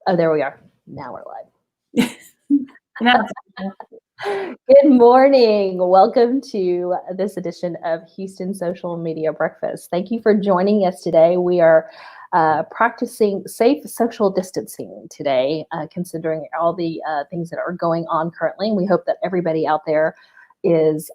Oh, there we are. Now we're live. No. Good morning. Welcome to this edition of Houston Social Media Breakfast. Thank you for joining us today. We are practicing safe social distancing today, considering all the things that are going on currently. We hope that everybody out there is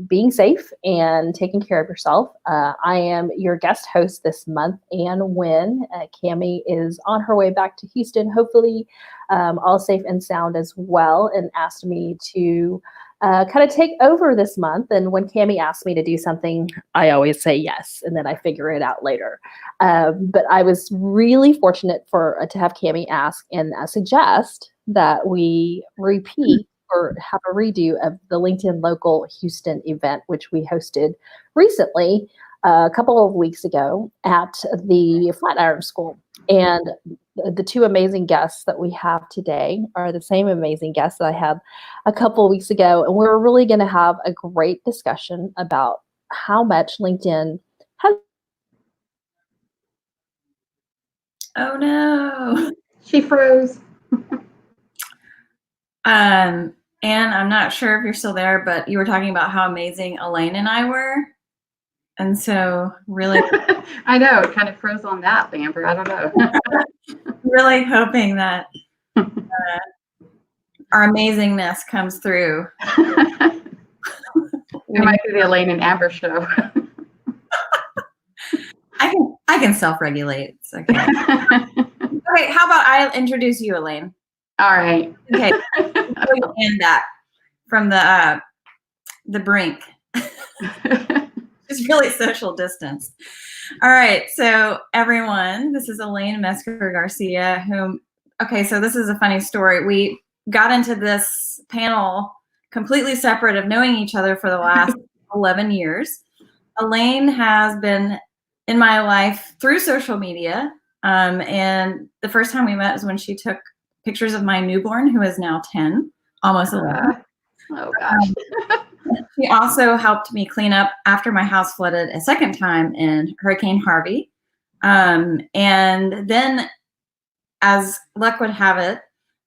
being safe and taking care of yourself. I am your guest host this month, Ann Wynn. Cammie is on her way back to Houston, hopefully all safe and sound as well, and asked me to kind of take over this month. And when Cammie asks me to do something, I always say yes, and then I figure it out later. But I was really fortunate to have Cammie ask and suggest that we repeat or have a redo of the LinkedIn Local Houston event, which we hosted recently, a couple of weeks ago at the Flatiron School. And the two amazing guests that we have today are the same amazing guests that I had a couple of weeks ago. And we're really going to have a great discussion about how much LinkedIn has. Oh no. She froze. Anne, I'm not sure if you're still there, but you were talking about how amazing Elaine and I were. And so really I know, it kind of froze on that, Amber. I don't know. really hoping that our amazingness comes through. It might be the Elaine and Amber show. I can self-regulate. It's okay. Okay, how about I introduce you, Elaine? All right. Okay. And that from the brink. It's really social distance. All right, so everyone, this is Elaine Mesker Garcia, so this is a funny story. We got into this panel completely separate of knowing each other for the last 11 years. Elaine has been in my life through social media, and the first time we met was when she took pictures of my newborn, who is now 10, almost 11. Oh, gosh. She also helped me clean up after my house flooded a second time in Hurricane Harvey. And then, as luck would have it,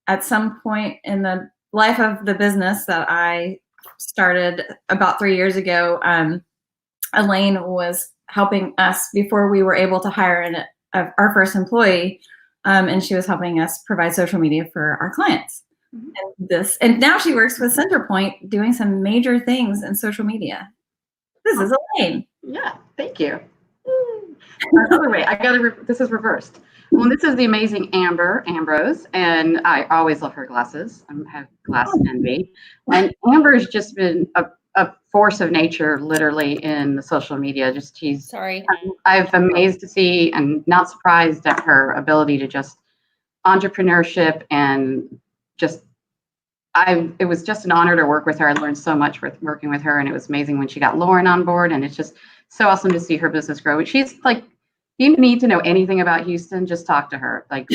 at some point in the life of the business that I started about 3 years ago, Elaine was helping us before we were able to hire our first employee, and she was helping us provide social media for our clients. And now she works with Centerpoint doing some major things in social media. This is Elaine. Yeah, thank you. Another way, this is reversed. Well, this is the amazing Ambrose, and I always love her glasses. I have glass envy. And Amber's just been a force of nature, literally, in the social media. I'm amazed to see and not surprised at her ability to just entrepreneurship and it was just an honor to work with her. I learned so much with working with her, and it was amazing when she got Lauren on board, and it's just so awesome to see her business grow. She's like, you need to know anything about Houston, just talk to her. Like,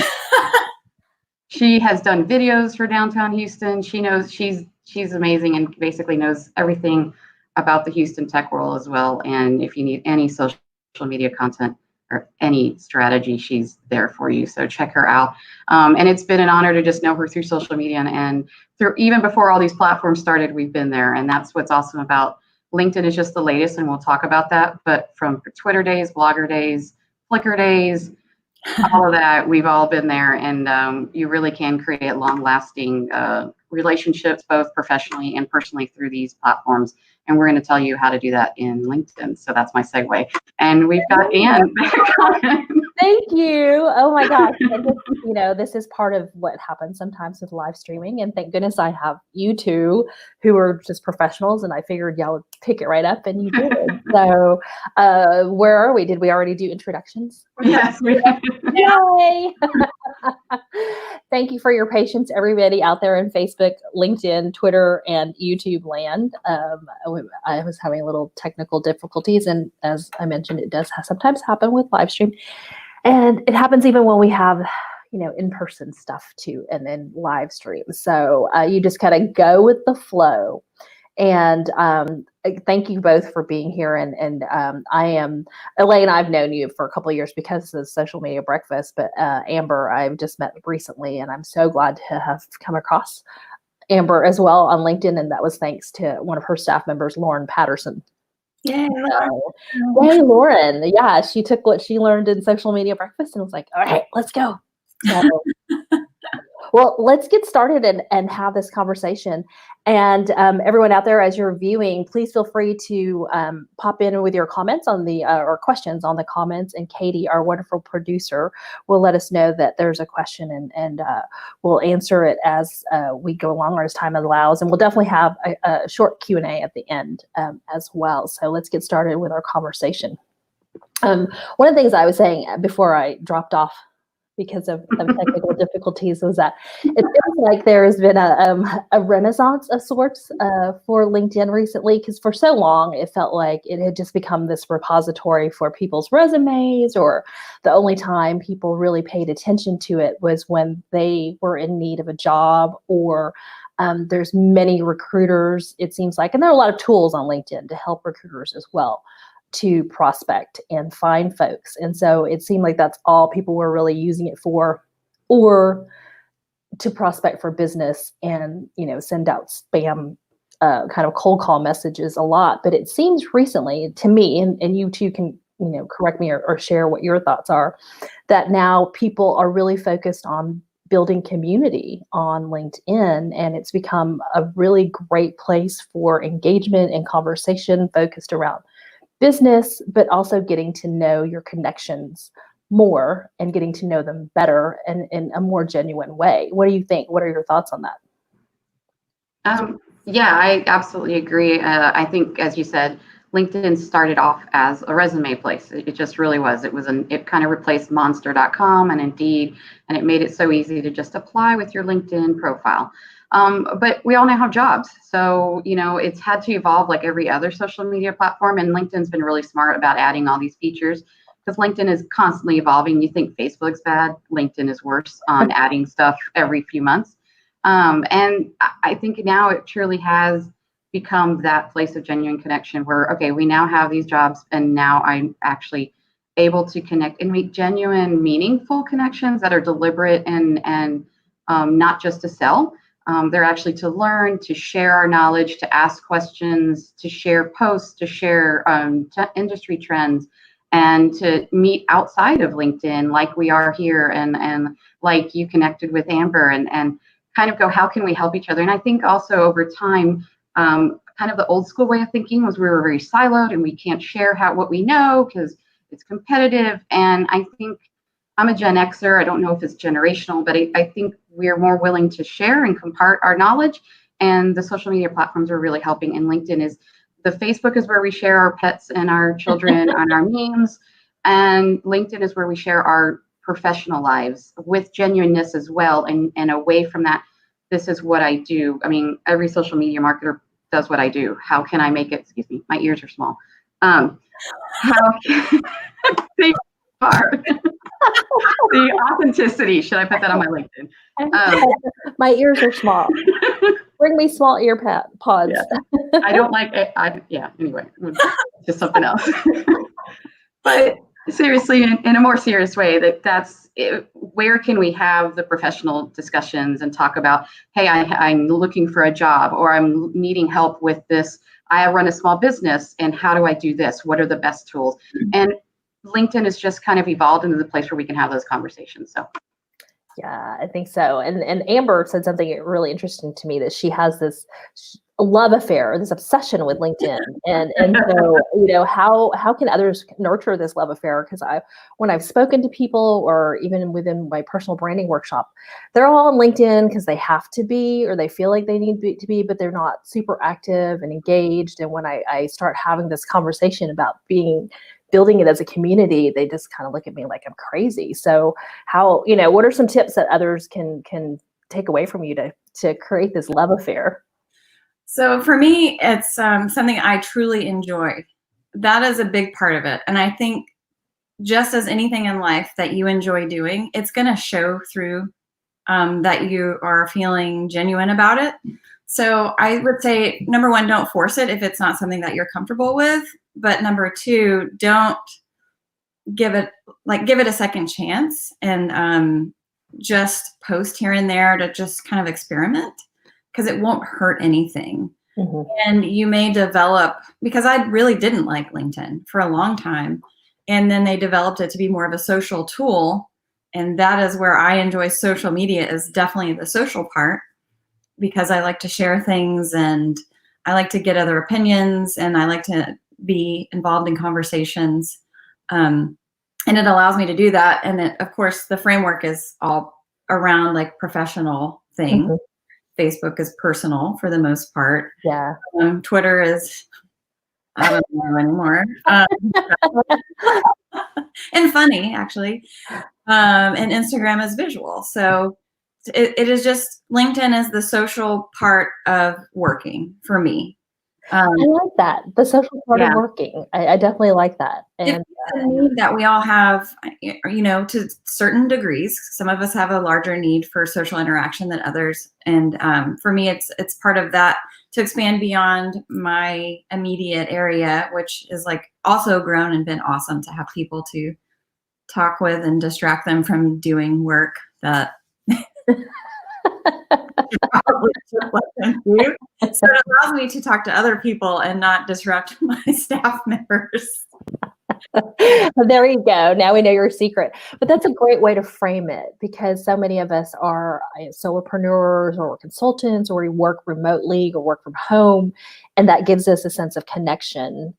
she has done videos for downtown Houston. She knows she's amazing and basically knows everything about the Houston tech world as well. And if you need any social media content or any strategy, she's there for you. So check her out. And it's been an honor to just know her through social media and through, even before all these platforms started, we've been there. And that's what's awesome about LinkedIn is just the latest, and we'll talk about that. But from Twitter days, Blogger days, Flickr days, all of that, we've all been there. And you really can create long-lasting relationships, both professionally and personally, through these platforms. And we're going to tell you how to do that in LinkedIn. So that's my segue. And we've got Ann back on. Thank you. Oh my gosh. And this is part of what happens sometimes with live streaming. And thank goodness I have you two who are just professionals, and I figured y'all would pick it right up, and you did. So where are we? Did we already do introductions? Yes. Yay. Thank you for your patience, everybody out there in Facebook, LinkedIn, Twitter, and YouTube land. I was having a little technical difficulties, and as I mentioned, it does sometimes happen with live stream. And it happens even when we have, in-person stuff too, and then live stream. So you just kind of go with the flow. And thank you both for being here. And I am Elaine. I've known you for a couple of years because of Social Media Breakfast, but Amber, I've just met recently, and I'm so glad to have come across Amber as well on LinkedIn, and that was thanks to one of her staff members, Lauren Patterson. Yay, Yay, Lauren. Yeah, she took what she learned in Social Media Breakfast and was like, all right, let's go. So, well, let's get started and have this conversation. And everyone out there, as you're viewing, please feel free to pop in with your comments on the or questions on the comments. And Katie, our wonderful producer, will let us know that there's a question, and we'll answer it as we go along or as time allows. And we'll definitely have a short Q&A at the end as well. So let's get started with our conversation. One of the things I was saying before I dropped off because of technical difficulties was that it feels like there has been a renaissance of sorts for LinkedIn recently, because for so long it felt like it had just become this repository for people's resumes, or the only time people really paid attention to it was when they were in need of a job, or there's many recruiters, it seems like, and there are a lot of tools on LinkedIn to help recruiters as well to prospect and find folks. And so it seemed like that's all people were really using it for, or to prospect for business and, send out spam kind of cold call messages a lot. But it seems recently to me, and you two can, correct me or share what your thoughts are, that now people are really focused on building community on LinkedIn, and it's become a really great place for engagement and conversation focused around business, but also getting to know your connections more and getting to know them better and in a more genuine way. What do you think? What are your thoughts on that? Yeah, I absolutely agree. I think, as you said, LinkedIn started off as a resume place. It just really was. It kind of replaced Monster.com and Indeed, and it made it so easy to just apply with your LinkedIn profile. But we all now have jobs. So, it's had to evolve like every other social media platform. And LinkedIn's been really smart about adding all these features, because LinkedIn is constantly evolving. You think Facebook's bad, LinkedIn is worse on adding stuff every few months. And I think now it truly has become that place of genuine connection where, okay, we now have these jobs, and now I'm actually able to connect and make genuine, meaningful connections that are deliberate and not just to sell. They're actually to learn, to share our knowledge, to ask questions, to share posts, to share industry trends, and to meet outside of LinkedIn like we are here, and like you connected with Amber, and kind of go, how can we help each other? And I think also over time, kind of the old school way of thinking was we were very siloed and we can't share what we know because it's competitive. And I think I'm a Gen Xer. I don't know if it's generational, but I think we're more willing to share and compart our knowledge. And the social media platforms are really helping. And Facebook is where we share our pets and our children and our memes. And LinkedIn is where we share our professional lives with genuineness as well. And away from that, this is what I do. I mean, every social media marketer does what I do. How can I make it? Excuse me, my ears are small. How can they are. The authenticity. Should I put that on my LinkedIn? My ears are small. Bring me small ear pods. Yeah. I don't like it. Anyway, just something else. But seriously, in a more serious way, that's it, where can we have the professional discussions and talk about, hey, I'm looking for a job, or I'm needing help with this. I run a small business, and how do I do this? What are the best tools? And LinkedIn has just kind of evolved into the place where we can have those conversations. So. Yeah, I think so. And Amber said something really interesting to me, that she has this love affair, this obsession with LinkedIn. And so, how can others nurture this love affair? Because when I've spoken to people, or even within my personal branding workshop, they're all on LinkedIn because they have to be, or they feel like they need to be, but they're not super active and engaged. And when I start having this conversation about building it as a community, they just kind of look at me like I'm crazy. So what are some tips that others can take away from you to create this love affair? So for me, it's something I truly enjoy. That is a big part of it. And I think just as anything in life that you enjoy doing, it's going to show through that you are feeling genuine about it. So I would say, number one, don't force it if it's not something that you're comfortable with. But number two, don't give it a second chance, and just post here and there to just kind of experiment, because it won't hurt anything. Mhm. And you may develop, because I really didn't like LinkedIn for a long time. And then they developed it to be more of a social tool. And that is where I enjoy social media, is definitely the social part, because I like to share things and I like to get other opinions and I like to be involved in conversations. And it allows me to do that. And it, of course, the framework is all around like professional things. Mhm. Facebook is personal for the most part. Yeah. Twitter is, I don't know anymore. And funny, actually. And Instagram is visual. So it is just, LinkedIn is the social part of working for me. I like that. The social part of Yeah. working. I definitely like that. And It's a need that we all have, to certain degrees. Some of us have a larger need for social interaction than others. And for me, it's part of that to expand beyond my immediate area, which is like also grown and been awesome to have people to talk with and distract them from doing work that probably should let them do. So it allows me to talk to other people and not disrupt my staff members. there you go. Now we know your secret. But that's a great way to frame it, because so many of us are solopreneurs or consultants, or we work remotely or work from home. And that gives us a sense of connection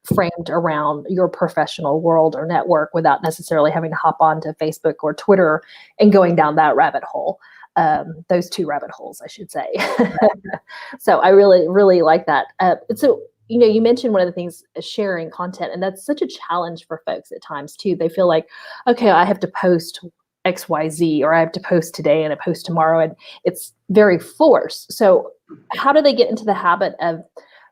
framed around your professional world or network, without necessarily having to hop onto Facebook or Twitter and going down that rabbit hole. Those two rabbit holes, I should say. So I really, really like that. So, you mentioned one of the things is sharing content, and that's such a challenge for folks at times too. They feel like, okay, I have to post XYZ, or I have to post today and a post tomorrow, and it's very forced. So how do they get into the habit of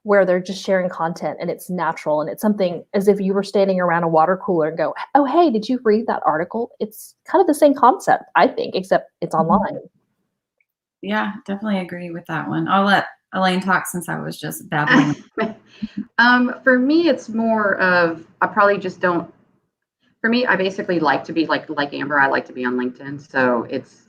where they're just sharing content and it's natural and it's something as if you were standing around a water cooler and go, oh, hey, did you read that article? It's kind of the same concept, I think, except it's online. Yeah, definitely agree with that one. I'll let Elaine talk, since I was just babbling. For me, it's more of, I probably just don't. For me, I basically like to be like Amber. I like to be on LinkedIn, so it's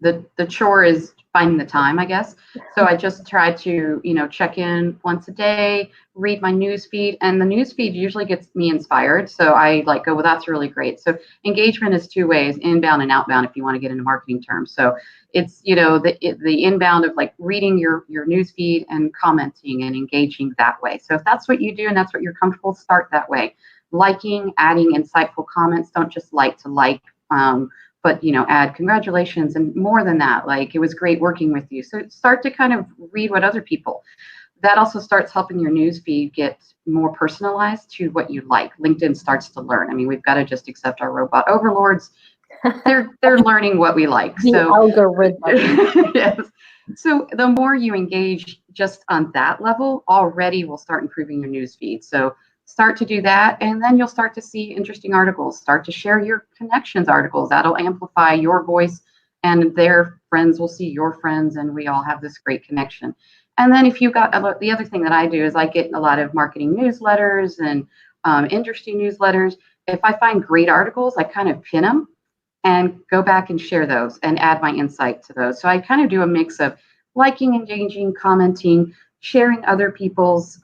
the chore is finding the time, I guess. So I just try to check in once a day, read my news feed, and the news feed usually gets me inspired. So I go, well, that's really great. So engagement is two ways: inbound and outbound, if you want to get into marketing terms. So it's the inbound of reading your news feed and commenting and engaging that way. So if that's what you do and that's what you're comfortable, start that way. Liking, adding insightful comments. Don't just like to like, but add congratulations and more than that. It was great working with you. So start to kind of read what other people. That also starts helping your news feed get more personalized to what you like. LinkedIn starts to learn. I mean, we've got to just accept our robot overlords. They're learning what we like. The algorithm. Yes. So the more you engage just on that level, already will start improving your news feed. So start to do that, and then you'll start to see interesting articles. Start to share your connections articles. That'll amplify your voice, and their friends will see your friends, and we all have this great connection. And then if you got the other thing that I do is I get a lot of marketing newsletters and industry newsletters. If I find great articles, I kind of pin them and go back and share those and add my insight to those. So I kind of do a mix of liking, engaging, commenting, sharing other people's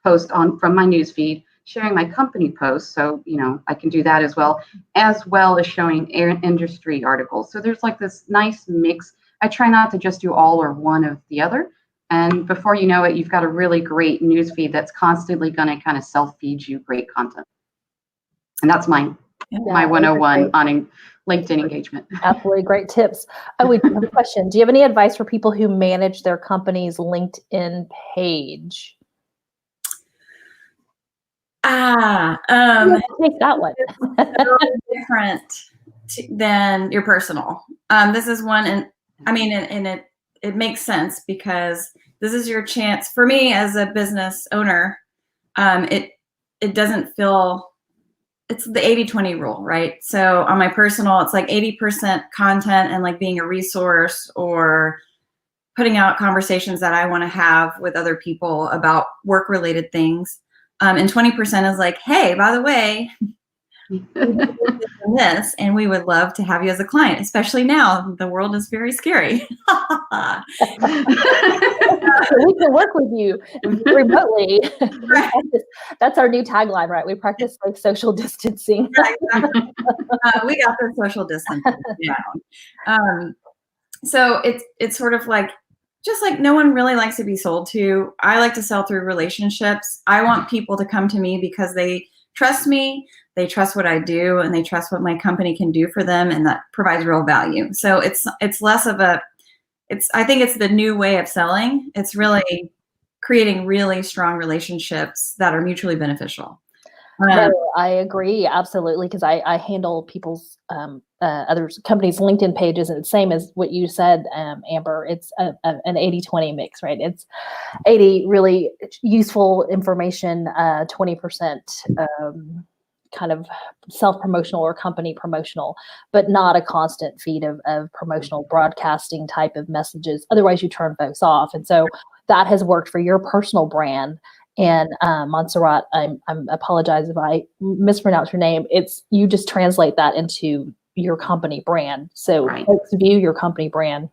post from my newsfeed, sharing my company posts. So, I can do that as well as showing industry articles. So there's this nice mix. I try not to just do all or one of the other. And before you know it, you've got a really great newsfeed that's constantly going to kind of self-feed you great content. And that's my 101 on LinkedIn engagement. Absolutely great tips. Oh, we have a question. Do you have any advice for people who manage their company's LinkedIn page? Take that one. So different than your personal. This is one, and I mean, and it makes sense, because this is your chance. For me as a business owner, it doesn't feel it's the 80-20 rule, right? So on my personal, it's like 80% content and like being a resource or putting out conversations that I want to have with other people about work related things. And 20% is like, hey, by the way, this, and we would love to have you as a client, especially now the world is very scary. We can work with you remotely. Right. That's our new tagline, right? We practice like social distancing. Yeah, exactly. We got the social distancing down. So it's sort of like, just like no one really likes to be sold to. I like to sell through relationships. I want people to come to me because they trust me, they trust what I do, and they trust what my company can do for them, and that provides real value. So it's less of a, I think it's the new way of selling. It's really creating really strong relationships that are mutually beneficial. No, I agree absolutely, because I handle people's other companies' LinkedIn pages, and it's same as what you said, Amber. It's an 80-20 mix, right? It's 80 really useful information, 20% kind of self-promotional or company promotional, but not a constant feed of promotional broadcasting type of messages. Otherwise, you turn folks off, and so that has worked for your personal brand. And Montserrat, I apologize if I mispronounce your name. It's, you just translate that into your company brand. So folks view your company brand,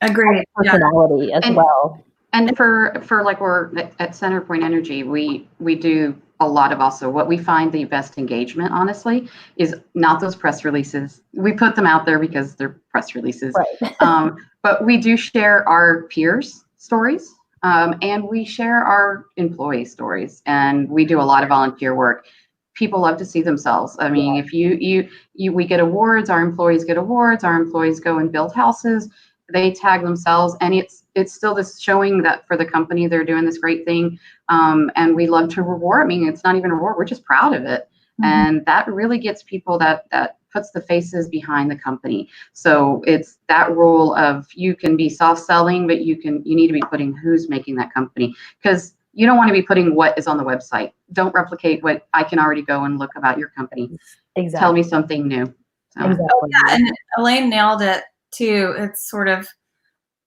agreed, personality as well. And for like, we're at Centerpoint Energy, we do a lot of, also what we find the best engagement, honestly, is not those press releases. We put them out there because they're press releases, right. But we do share our peers' stories. And we share our employee stories, and we do a lot of volunteer work. People love to see themselves. I mean, if we get awards, our employees get awards, our employees go and build houses, they tag themselves, and it's still this showing that for the company, they're doing this great thing. And we love to reward. I mean, it's not even a reward. We're just proud of it. Mm-hmm. And that really gets people that puts the faces behind the company. So it's that rule of, you can be soft selling, but you need to be putting who's making that company, because you don't want to be putting what is on the website. Don't replicate what I can already go and look about your company. Exactly. Tell me something new. So. Exactly. Oh, yeah, and Elaine nailed it too. It's sort of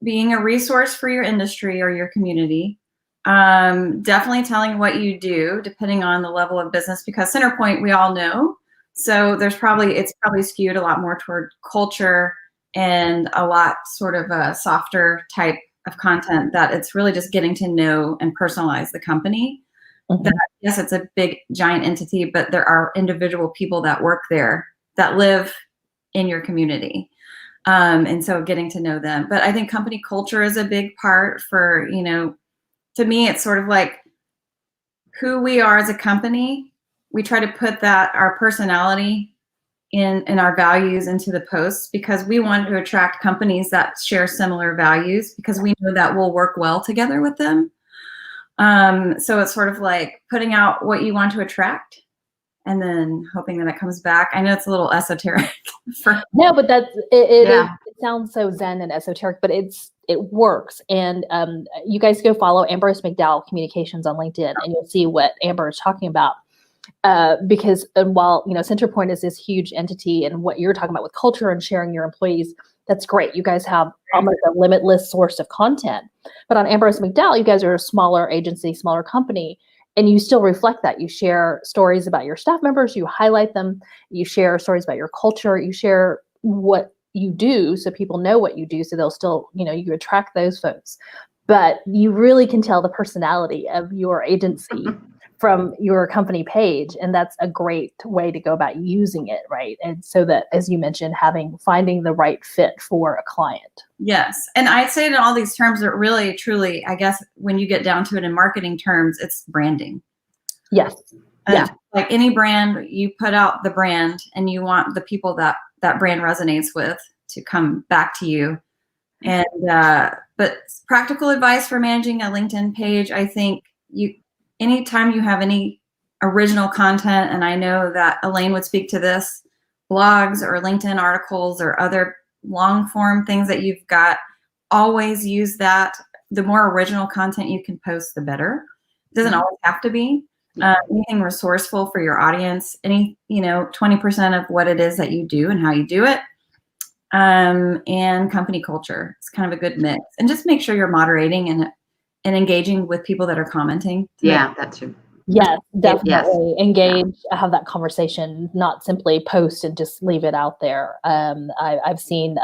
being a resource for your industry or your community. Definitely telling what you do depending on the level of business, because Centerpoint, we all know. So it's probably skewed a lot more toward culture and a lot sort of a softer type of content, that it's really just getting to know and personalize the company. Mm-hmm. That, yes, it's a big giant entity, but there are individual people that work there that live in your community. And so getting to know them. But I think company culture is a big part for, to me, it's sort of like who we are as a company. We try to put that, our personality in our values into the posts, because we want to attract companies that share similar values, because we know that we'll work well together with them. So it's sort of like putting out what you want to attract and then hoping that it comes back. I know it's a little esoteric. No, but that's it sounds so zen and esoteric, but it works. And you guys go follow Ambrose McDowell Communications on LinkedIn, and you'll see what Amber is talking about. Because while Centerpoint is this huge entity, and what you're talking about with culture and sharing your employees, that's great. You guys have almost a limitless source of content. But on Ambrose McDowell, you guys are a smaller agency, smaller company, and you still reflect that. You share stories about your staff members, you highlight them, you share stories about your culture, you share what you do so people know what you do, so they'll still, you attract those folks. But you really can tell the personality of your agency from your company page, and that's a great way to go about using it, right? And so that, as you mentioned, finding the right fit for a client. Yes, and I'd say in all these terms are really, truly, I guess, when you get down to it in marketing terms, it's branding. Yes. Yeah. Like any brand, you put out the brand, and you want the people that brand resonates with to come back to you. And but practical advice for managing a LinkedIn page, I think anytime you have any original content, and I know that Elaine would speak to this, blogs or LinkedIn articles or other long form things that you've got, always use that. The more original content you can post, the better. It doesn't always have to be, Anything resourceful for your audience, 20% of what it is that you do and how you do it. And company culture. It's kind of a good mix. And just make sure you're moderating and engaging with people that are commenting. Yeah, that too. Yes, definitely. Yes. Engage, have that conversation, not simply post and just leave it out there. I've seen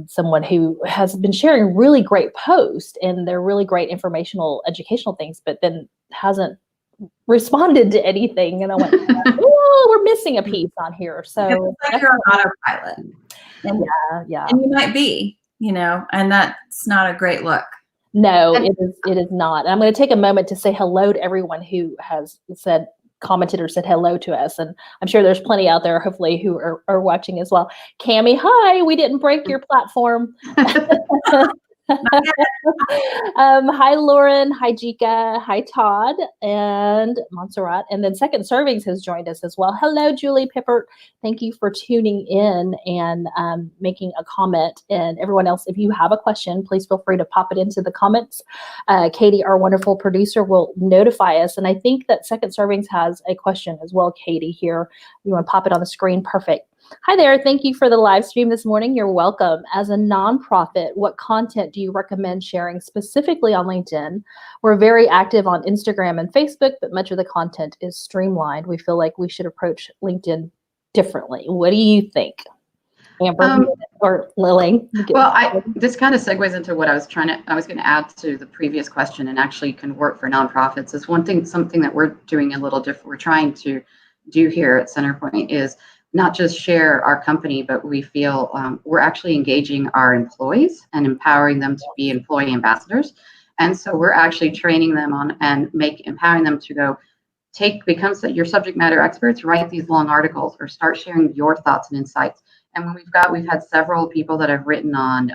someone who has been sharing really great posts, and they're really great informational, educational things, but then hasn't responded to anything. And I went, oh, we're missing a piece on here. So it's like you're on autopilot. And, yeah. And you might be, and that's not a great look. No, it is not. And I'm going to take a moment to say hello to everyone who has commented or said hello to us. And I'm sure there's plenty out there, hopefully, who are watching as well. Cami, hi, we didn't break your platform. Hi, Lauren. Hi, Jika. Hi, Todd and Montserrat. And then Second Servings has joined us as well. Hello, Julie Pippert. Thank you for tuning in and making a comment. And everyone else, if you have a question, please feel free to pop it into the comments. Katie, our wonderful producer, will notify us. And I think that Second Servings has a question as well, Katie, here. You want to pop it on the screen? Perfect. Hi there. Thank you for the live stream this morning. You're welcome. As a nonprofit, what content do you recommend sharing specifically on LinkedIn? We're very active on Instagram and Facebook, but much of the content is streamlined. We feel like we should approach LinkedIn differently. What do you think? Amber or Lily? Well, this kind of segues into what I was going to add to the previous question, and actually can work for nonprofits. Is something that we're doing a little different. We're trying to do here at Centerpoint is not just share our company, but we feel we're actually engaging our employees and empowering them to be employee ambassadors. And so we're actually training them on and empowering them to go become your subject matter experts, write these long articles or start sharing your thoughts and insights. And when we've had several people that have written on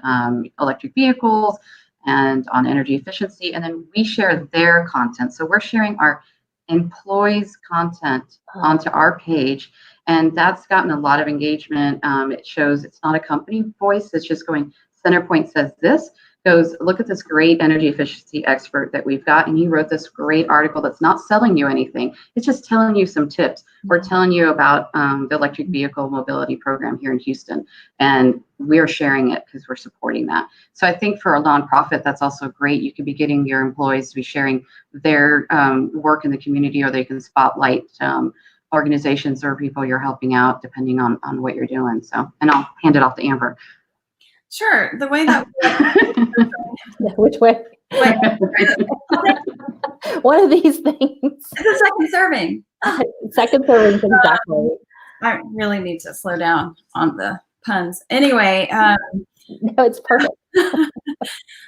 electric vehicles and on energy efficiency, and then we share their content. So we're sharing our employees' content onto our page. And that's gotten a lot of engagement. It shows it's not a company voice. It's just going, Centerpoint says this, goes, look at this great energy efficiency expert that we've got. And he wrote this great article that's not selling you anything. It's just telling you some tips. We're telling you about the electric vehicle mobility program here in Houston. And we're sharing it because we're supporting that. So I think for a nonprofit, that's also great. You could be getting your employees to be sharing their work in the community, or they can spotlight organizations or people you're helping out, depending on what you're doing. So, and I'll hand it off to Amber. Sure. The way that which way? One of these things. It's a second serving. Second serving, exactly. I really need to slow down on the puns. Anyway, no, it's perfect.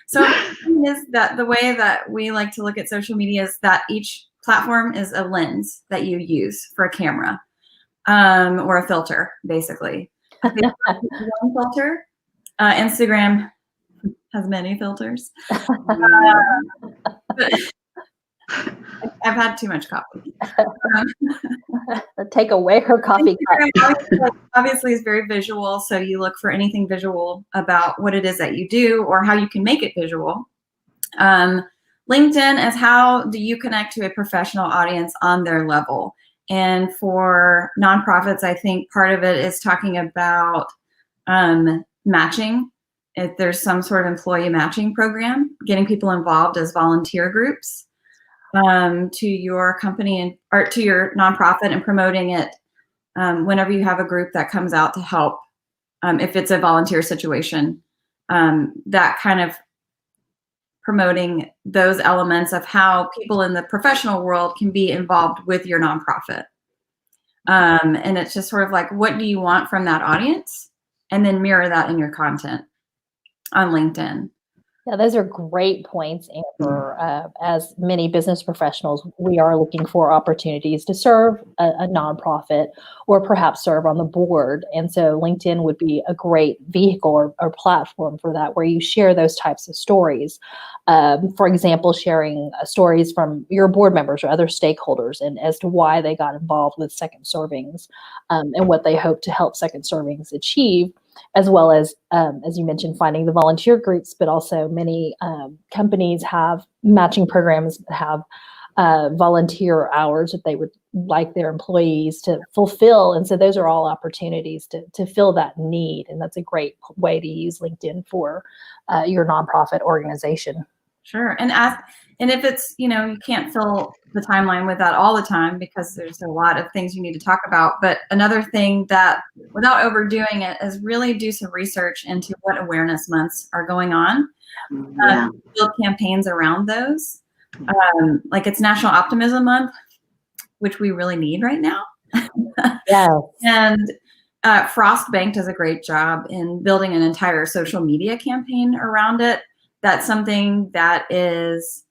So is that the way that we like to look at social media is that each platform is a lens that you use for a camera, or a filter, basically. One filter. Instagram has many filters. I've had too much coffee. Take away her coffee cup. Obviously, is very visual, so you look for anything visual about what it is that you do or how you can make it visual. LinkedIn is how do you connect to a professional audience on their level. And for nonprofits, I think part of it is talking about matching. If there's some sort of employee matching program, getting people involved as volunteer groups to your company or to your nonprofit, and promoting it whenever you have a group that comes out to help. If it's a volunteer situation, that kind of promoting those elements of how people in the professional world can be involved with your nonprofit. And it's just sort of like, what do you want from that audience? And then mirror that in your content on LinkedIn. Yeah, those are great points, Amber. As many business professionals, we are looking for opportunities to serve a nonprofit or perhaps serve on the board. And so LinkedIn would be a great vehicle or platform for that, where you share those types of stories. For example, sharing stories from your board members or other stakeholders and as to why they got involved with Second Servings and what they hope to help Second Servings achieve. As well as you mentioned, finding the volunteer groups, but also many companies have matching programs that have volunteer hours that they would like their employees to fulfill. And so those are all opportunities to fill that need. And that's a great way to use LinkedIn for your nonprofit organization. Sure. And if it's, you can't fill the timeline with that all the time because there's a lot of things you need to talk about. But another thing that, without overdoing it, is really do some research into what awareness months are going on. Build campaigns around those. Like it's National Optimism Month, which we really need right now. Yeah. And Frost Bank does a great job in building an entire social media campaign around it. That's something that is,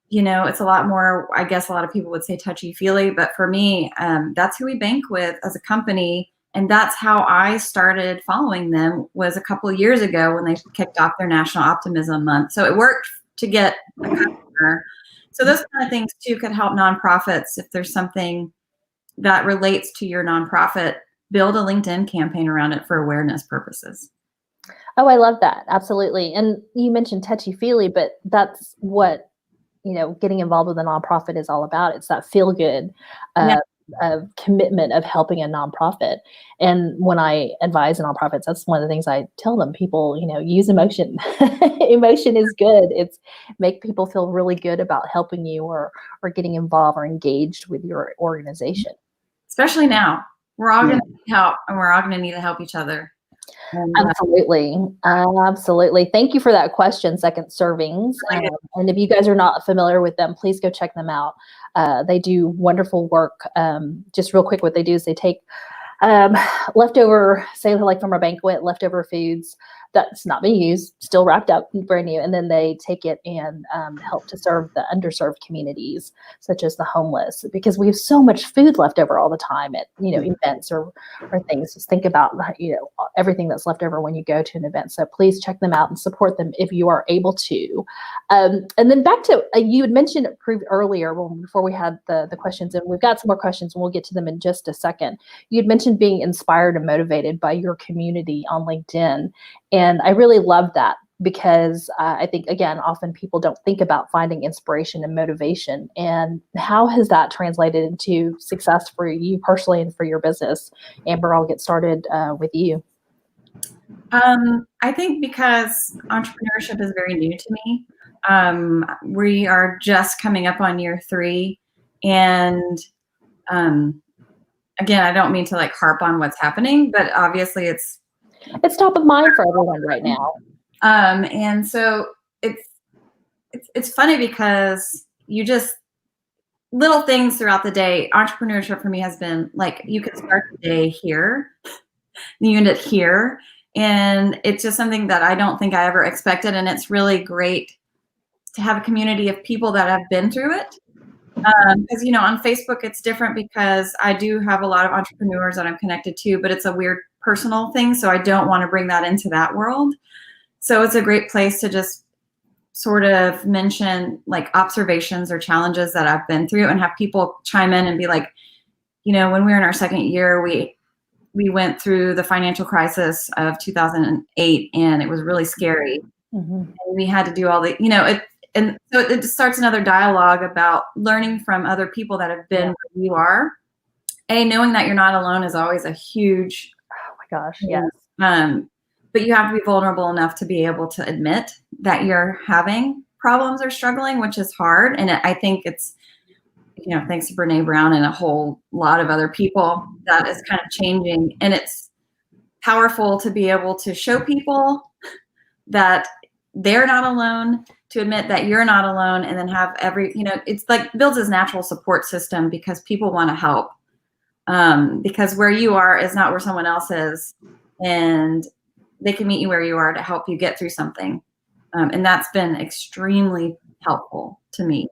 it's a lot more, I guess a lot of people would say touchy-feely, but for me, that's who we bank with as a company. And that's how I started following them, was a couple of years ago when they kicked off their National Optimism Month. So it worked to get a customer. So those kind of things too could help nonprofits. If there's something that relates to your nonprofit, build a LinkedIn campaign around it for awareness purposes. Oh, I love that. Absolutely. And you mentioned touchy-feely, but that's what, getting involved with a nonprofit is all about. It's that feel good commitment of helping a nonprofit. And when I advise nonprofits, that's one of the things I tell them. People, use emotion. Emotion is good. It's make people feel really good about helping you or getting involved or engaged with your organization. Especially now. We're all going to need help, and we're all going to need to help each other. Absolutely. Absolutely. Thank you for that question, Second Servings. And if you guys are not familiar with them, please go check them out. They do wonderful work. Just real quick, what they do is they take leftover, say like from a banquet, leftover foods that's not being used, still wrapped up, brand new, and then they take it and help to serve the underserved communities, such as the homeless, because we have so much food left over all the time at events or things. Just think about everything that's left over when you go to an event. So please check them out and support them if you are able to. And then back to you had mentioned earlier before we had the questions, and we've got some more questions and we'll get to them in just a second. You had mentioned being inspired and motivated by your community on LinkedIn. And I really love that because I think, again, often people don't think about finding inspiration and motivation. And how has that translated into success for you personally and for your business? Amber, I'll get started with you. I think because entrepreneurship is very new to me. We are just coming up on year 3. And again, I don't mean to harp on what's happening, but obviously it's top of mind for everyone right now. And so it's funny because you just little things throughout the day. Entrepreneurship for me has been you can start the day here, you end it here. And it's just something that I don't think I ever expected. And it's really great to have a community of people that have been through it. Because, on Facebook, it's different because I do have a lot of entrepreneurs that I'm connected to, but it's a weird personal thing. So I don't want to bring that into that world. So it's a great place to just sort of mention observations or challenges that I've been through and have people chime in and be like, when we were in our second year, we went through the financial crisis of 2008 and it was really scary. Mm-hmm. And we had to do all the, and so it starts another dialogue about learning from other people that have been where you are. Knowing that you're not alone is always a huge, oh my gosh, yes. But you have to be vulnerable enough to be able to admit that you're having problems or struggling, which is hard. And I think it's, thanks to Brene Brown and a whole lot of other people, that is kind of changing. And it's powerful to be able to show people that they're not alone, to admit that you're not alone, and then have it's builds this natural support system because people want to help. Because where you are is not where someone else is, and they can meet you where you are to help you get through something. And that's been extremely helpful to me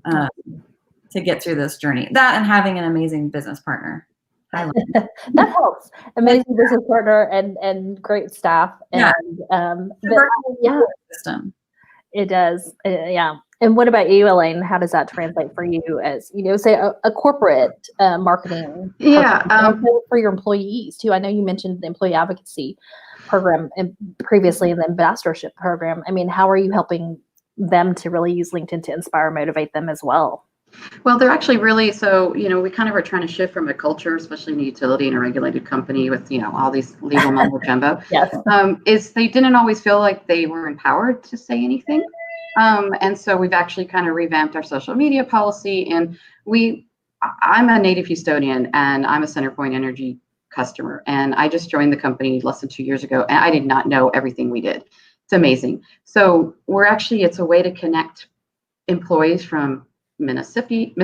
to get through this journey. That and having an amazing business partner. That helps. Amazing business partner and great staff. And system. It does. Yeah. And what about you, Elaine? How does that translate for you as, say a corporate marketing for your employees too? I know you mentioned the employee advocacy program and previously and the ambassadorship program. I mean, how are you helping them to really use LinkedIn to inspire, motivate them as well? Well, they're actually really, so, we kind of are trying to shift from a culture, especially in a utility and a regulated company with, all these legal mumbo jumbo, Yes. is they didn't always feel like they were empowered to say anything. And so we've actually kind of revamped our social media policy, and I'm a native Houstonian and I'm a CenterPoint Energy customer. And I just joined the company less than 2 years ago, and I did not know everything we did. It's amazing. So it's a way to connect employees from Mississippi,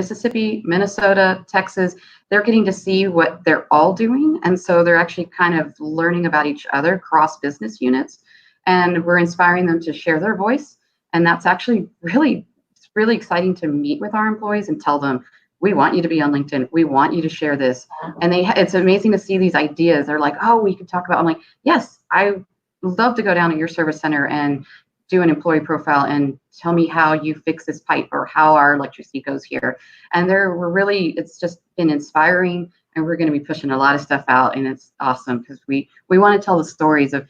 Minnesota, Texas. They're getting to see what they're all doing. And so they're actually kind of learning about each other cross business units. And we're inspiring them to share their voice. And that's actually it's really exciting to meet with our employees and tell them, we want you to be on LinkedIn. We want you to share this. And it's amazing to see these ideas. They're like, oh, we could talk about, I'm like, yes, I love to go down to your service center and do an employee profile and tell me how you fix this pipe or how our electricity goes here. And it's just been inspiring, and we're going to be pushing a lot of stuff out, and it's awesome because we want to tell the stories of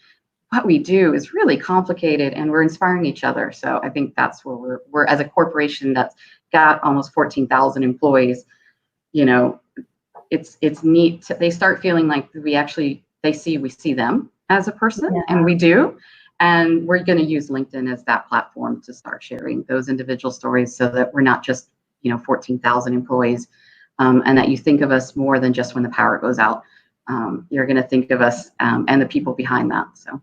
what we do is really complicated, and we're inspiring each other. So I think that's where we're as a corporation that's got almost 14,000 employees, it's neat. They start feeling like we see them as a person, and we do. And we're going to use LinkedIn as that platform to start sharing those individual stories so that we're not just, 14,000 employees, and that you think of us more than just when the power goes out. You're going to think of us and the people behind that. So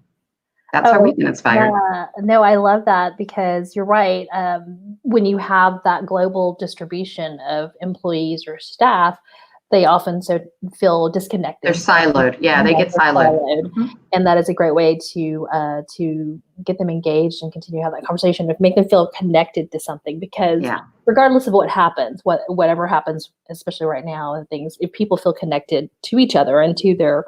that's how we can inspire. Yeah. No, I love that, because you're right. When you have that global distribution of employees or staff, they often feel disconnected. They're siloed. Yeah, they get siloed. Mm-hmm. And that is a great way to get them engaged and continue to have that conversation, to make them feel connected to something. Because regardless of what happens, whatever happens, especially right now and things, if people feel connected to each other and to their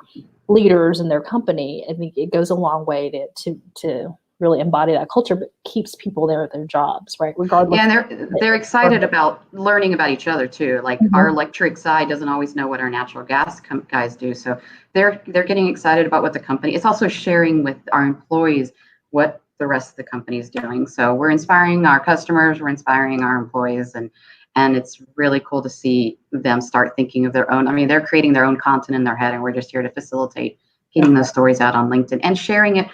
leaders and their company, I think it goes a long way to really embody that culture, but keeps people there at their jobs, right? Regardless. Yeah, and they're excited about learning about each other too. Like our electric side doesn't always know what our natural gas guys do, so they're getting excited about what the company. It's also sharing with our employees what the rest of the company is doing. So we're inspiring our customers, we're inspiring our employees, and it's really cool to see them start thinking of their own. I mean, they're creating their own content in their head, and we're just here to facilitate getting those stories out on LinkedIn and sharing it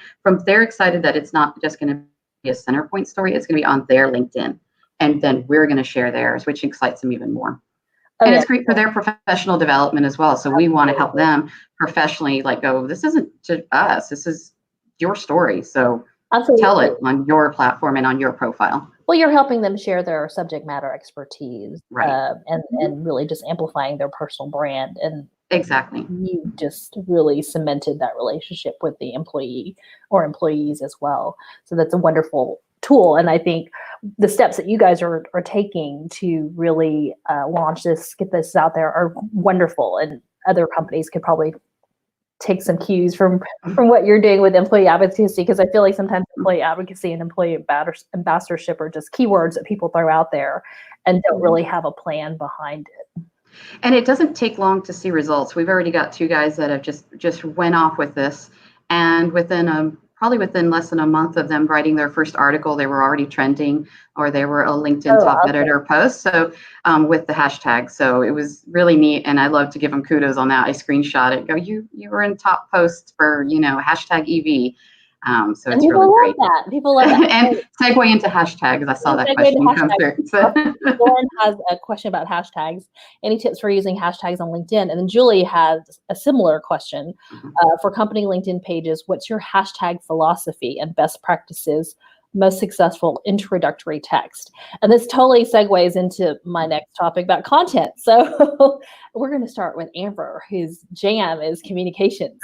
they're excited that it's not just going to be a CenterPoint story, it's going to be on their LinkedIn. And then we're going to share theirs, which excites them even more. And it's great for their professional development as well. So we want to help them professionally, this isn't to us, this is your story. So tell it on your platform and on your profile. Well, you're helping them share their subject matter expertise, right? And really just amplifying their personal brand. And exactly, you just really cemented that relationship with the employee or employees as well. So that's a wonderful tool. And I think the steps that you guys are taking to really launch this, get this out there, are wonderful. And other companies could probably take some cues from what you're doing with employee advocacy, because I feel like sometimes employee advocacy and employee ambassadorship are just keywords that people throw out there and don't really have a plan behind it. And it doesn't take long to see results. We've already got 2 guys that have just went off with this, and within less than a month of them writing their first article, they were already trending, or they were a LinkedIn top editor post. So with the hashtag, so it was really neat, and I love to give them kudos on that. I screenshot it, go, you were in top posts for hashtag EV. So it's really great. People love that. And segue into hashtags. I saw that question come through. So. Lauren has a question about hashtags. Any tips for using hashtags on LinkedIn? And then Julie has a similar question for company LinkedIn pages. What's your hashtag philosophy and best practices? Most successful introductory text. And this totally segues into my next topic about content. So we're going to start with Amber, whose jam is communications.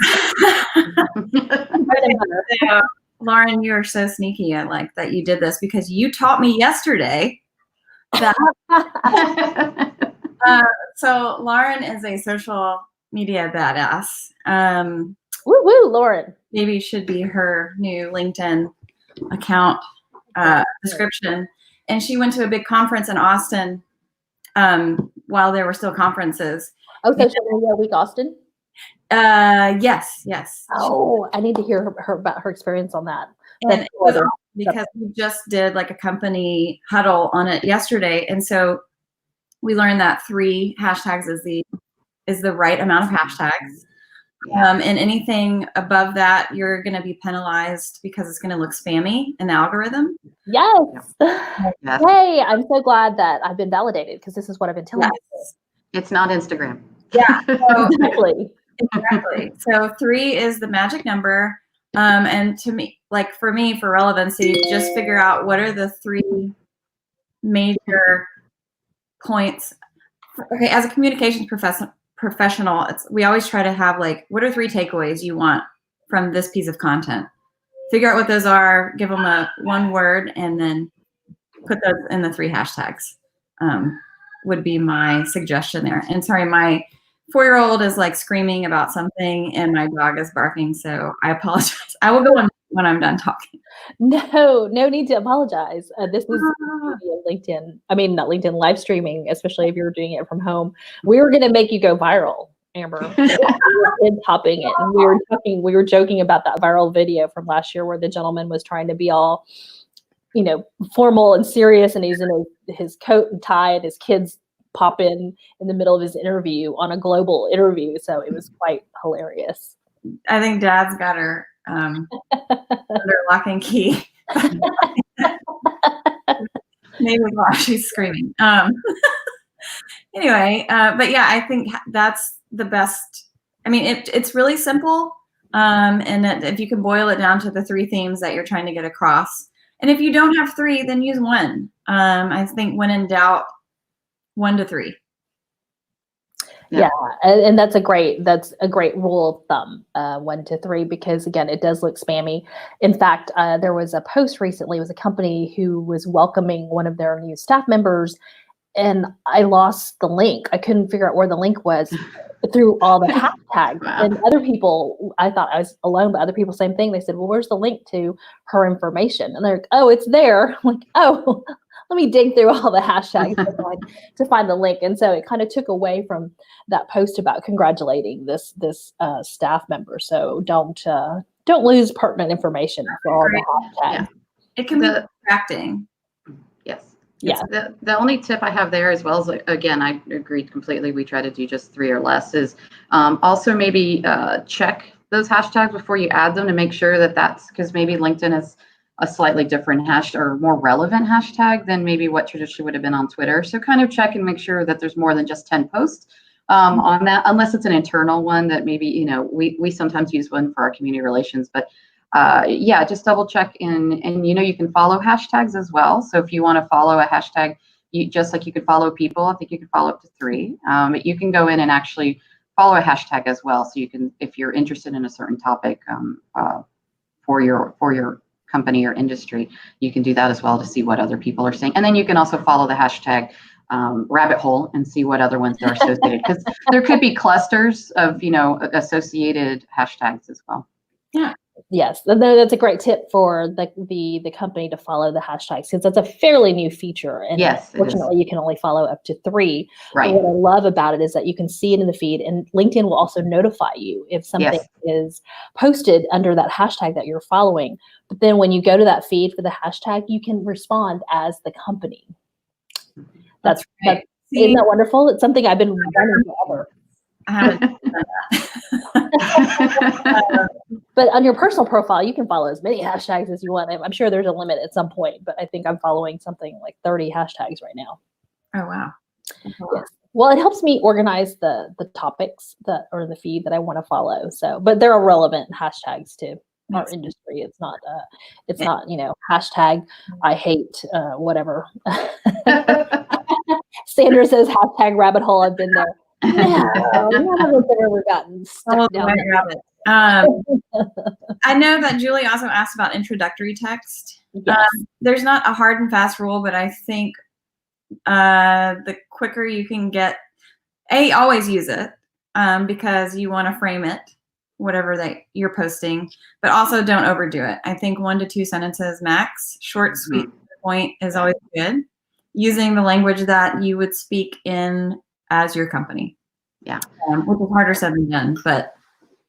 Yeah. Lauren, you're so sneaky. I like that you did this, because you taught me yesterday that. So Lauren is a social media badass. Woo woo, Lauren. Maybe should be her new LinkedIn account description. And she went to a big conference in Austin while there were still conferences. Oh, Social Media Week Austin? Yes. Oh, I need to hear her about her experience on that. And it was awesome because we just did like a company huddle on it yesterday. And so we learned that 3 hashtags is the right amount of hashtags. Yeah. And anything above that, you're going to be penalized because it's going to look spammy in the algorithm. Yes. Yes. Hey, I'm so glad that I've been validated because this is what I've been telling Yes. It's not Instagram. Yeah. you. So, Exactly. exactly. So 3 is the magic number. And to me, like for me, for relevancy, just figure out what are the 3 major points. Okay, as a communications professional, we always try to have like, what are 3 takeaways you want from this piece of content? Figure out what those are, give them a 1 word, and then put those in the 3 hashtags. Would be my suggestion there. And sorry, my 4-year-old is like screaming about something, and my dog is barking. So I apologize. I will go on when I'm done talking. No need to apologize. This is LinkedIn. I mean, not LinkedIn, live streaming, especially if you're doing it from home. We were going to make you go viral, Amber. We were topping it, and we were joking about that viral video from last year where the gentleman was trying to be all, formal and serious, and he's in his coat and tie, and his kids pop in the middle of his interview on a global interview. So it was quite hilarious. I think Dad's got her under lock and key. Maybe while she's screaming. Anyway, but yeah, I think that's the best. I mean, it's really simple. And if you can boil it down to the 3 themes that you're trying to get across. And if you don't have 3, then use 1. I think when in doubt, 1 to 3. Yeah, and that's a great rule of thumb, 1 to 3, because again, it does look spammy. In fact, there was a post recently. It was a company who was welcoming one of their new staff members, and I lost the link. I couldn't figure out where the link was through all the hashtags. Wow. And other people, I thought I was alone, but other people, same thing. They said, well, where's the link to her information? And they're like, oh, it's there. I'm like, oh, let me dig through all the hashtags to find the link. And so it kind of took away from that post about congratulating this staff member. So don't lose pertinent information for all the hashtags. Yeah. It can be distracting. Yes. Yeah. The only tip I have there, as well as, again, I agreed completely. We try to do just 3 or less. Is also maybe check those hashtags before you add them to make sure that that's, because maybe LinkedIn is a slightly different hashtag or more relevant hashtag than maybe what traditionally would have been on Twitter. So kind of check and make sure that there's more than just 10 posts on that, unless it's an internal one that maybe, we sometimes use one for our community relations, but yeah, just double check and you can follow hashtags as well. So if you want to follow a hashtag, just like you could follow people, I think you can follow up to 3. You can go in and actually follow a hashtag as well. So you can, if you're interested in a certain topic for your company or industry, you can do that as well to see what other people are saying. And then you can also follow the hashtag rabbit hole and see what other ones are associated, because there could be clusters of associated hashtags as well. Yeah. Yes, that's a great tip for the company to follow the hashtags, because that's a fairly new feature. And yes, fortunately, you can only follow up to 3. Right. But what I love about it is that you can see it in the feed, and LinkedIn will also notify you if something is posted under that hashtag that you're following. But then when you go to that feed for the hashtag, you can respond as the company. Isn't that wonderful? It's something I've been wanting forever. I haven't done that. But on your personal profile, you can follow as many hashtags as you want. I'm sure there's a limit at some point, but I think I'm following something like 30 hashtags right now. Oh, wow. Yes. Well, it helps me organize the topics or the feed that I want to follow. So, but there are relevant hashtags to our industry. It's not hashtag I hate whatever. Sandra says hashtag rabbit hole. I've been there. No, none of us have ever gotten stuck down there. I know that Julie also asked about introductory text. Yes. There's not a hard and fast rule, but I think the quicker you can get, always use it because you want to frame it, whatever that you're posting, but also don't overdo it. I think 1 to 2 sentences max, short, sweet, to the point is always good. Using the language that you would speak in as your company. Yeah. Which is harder said than done, but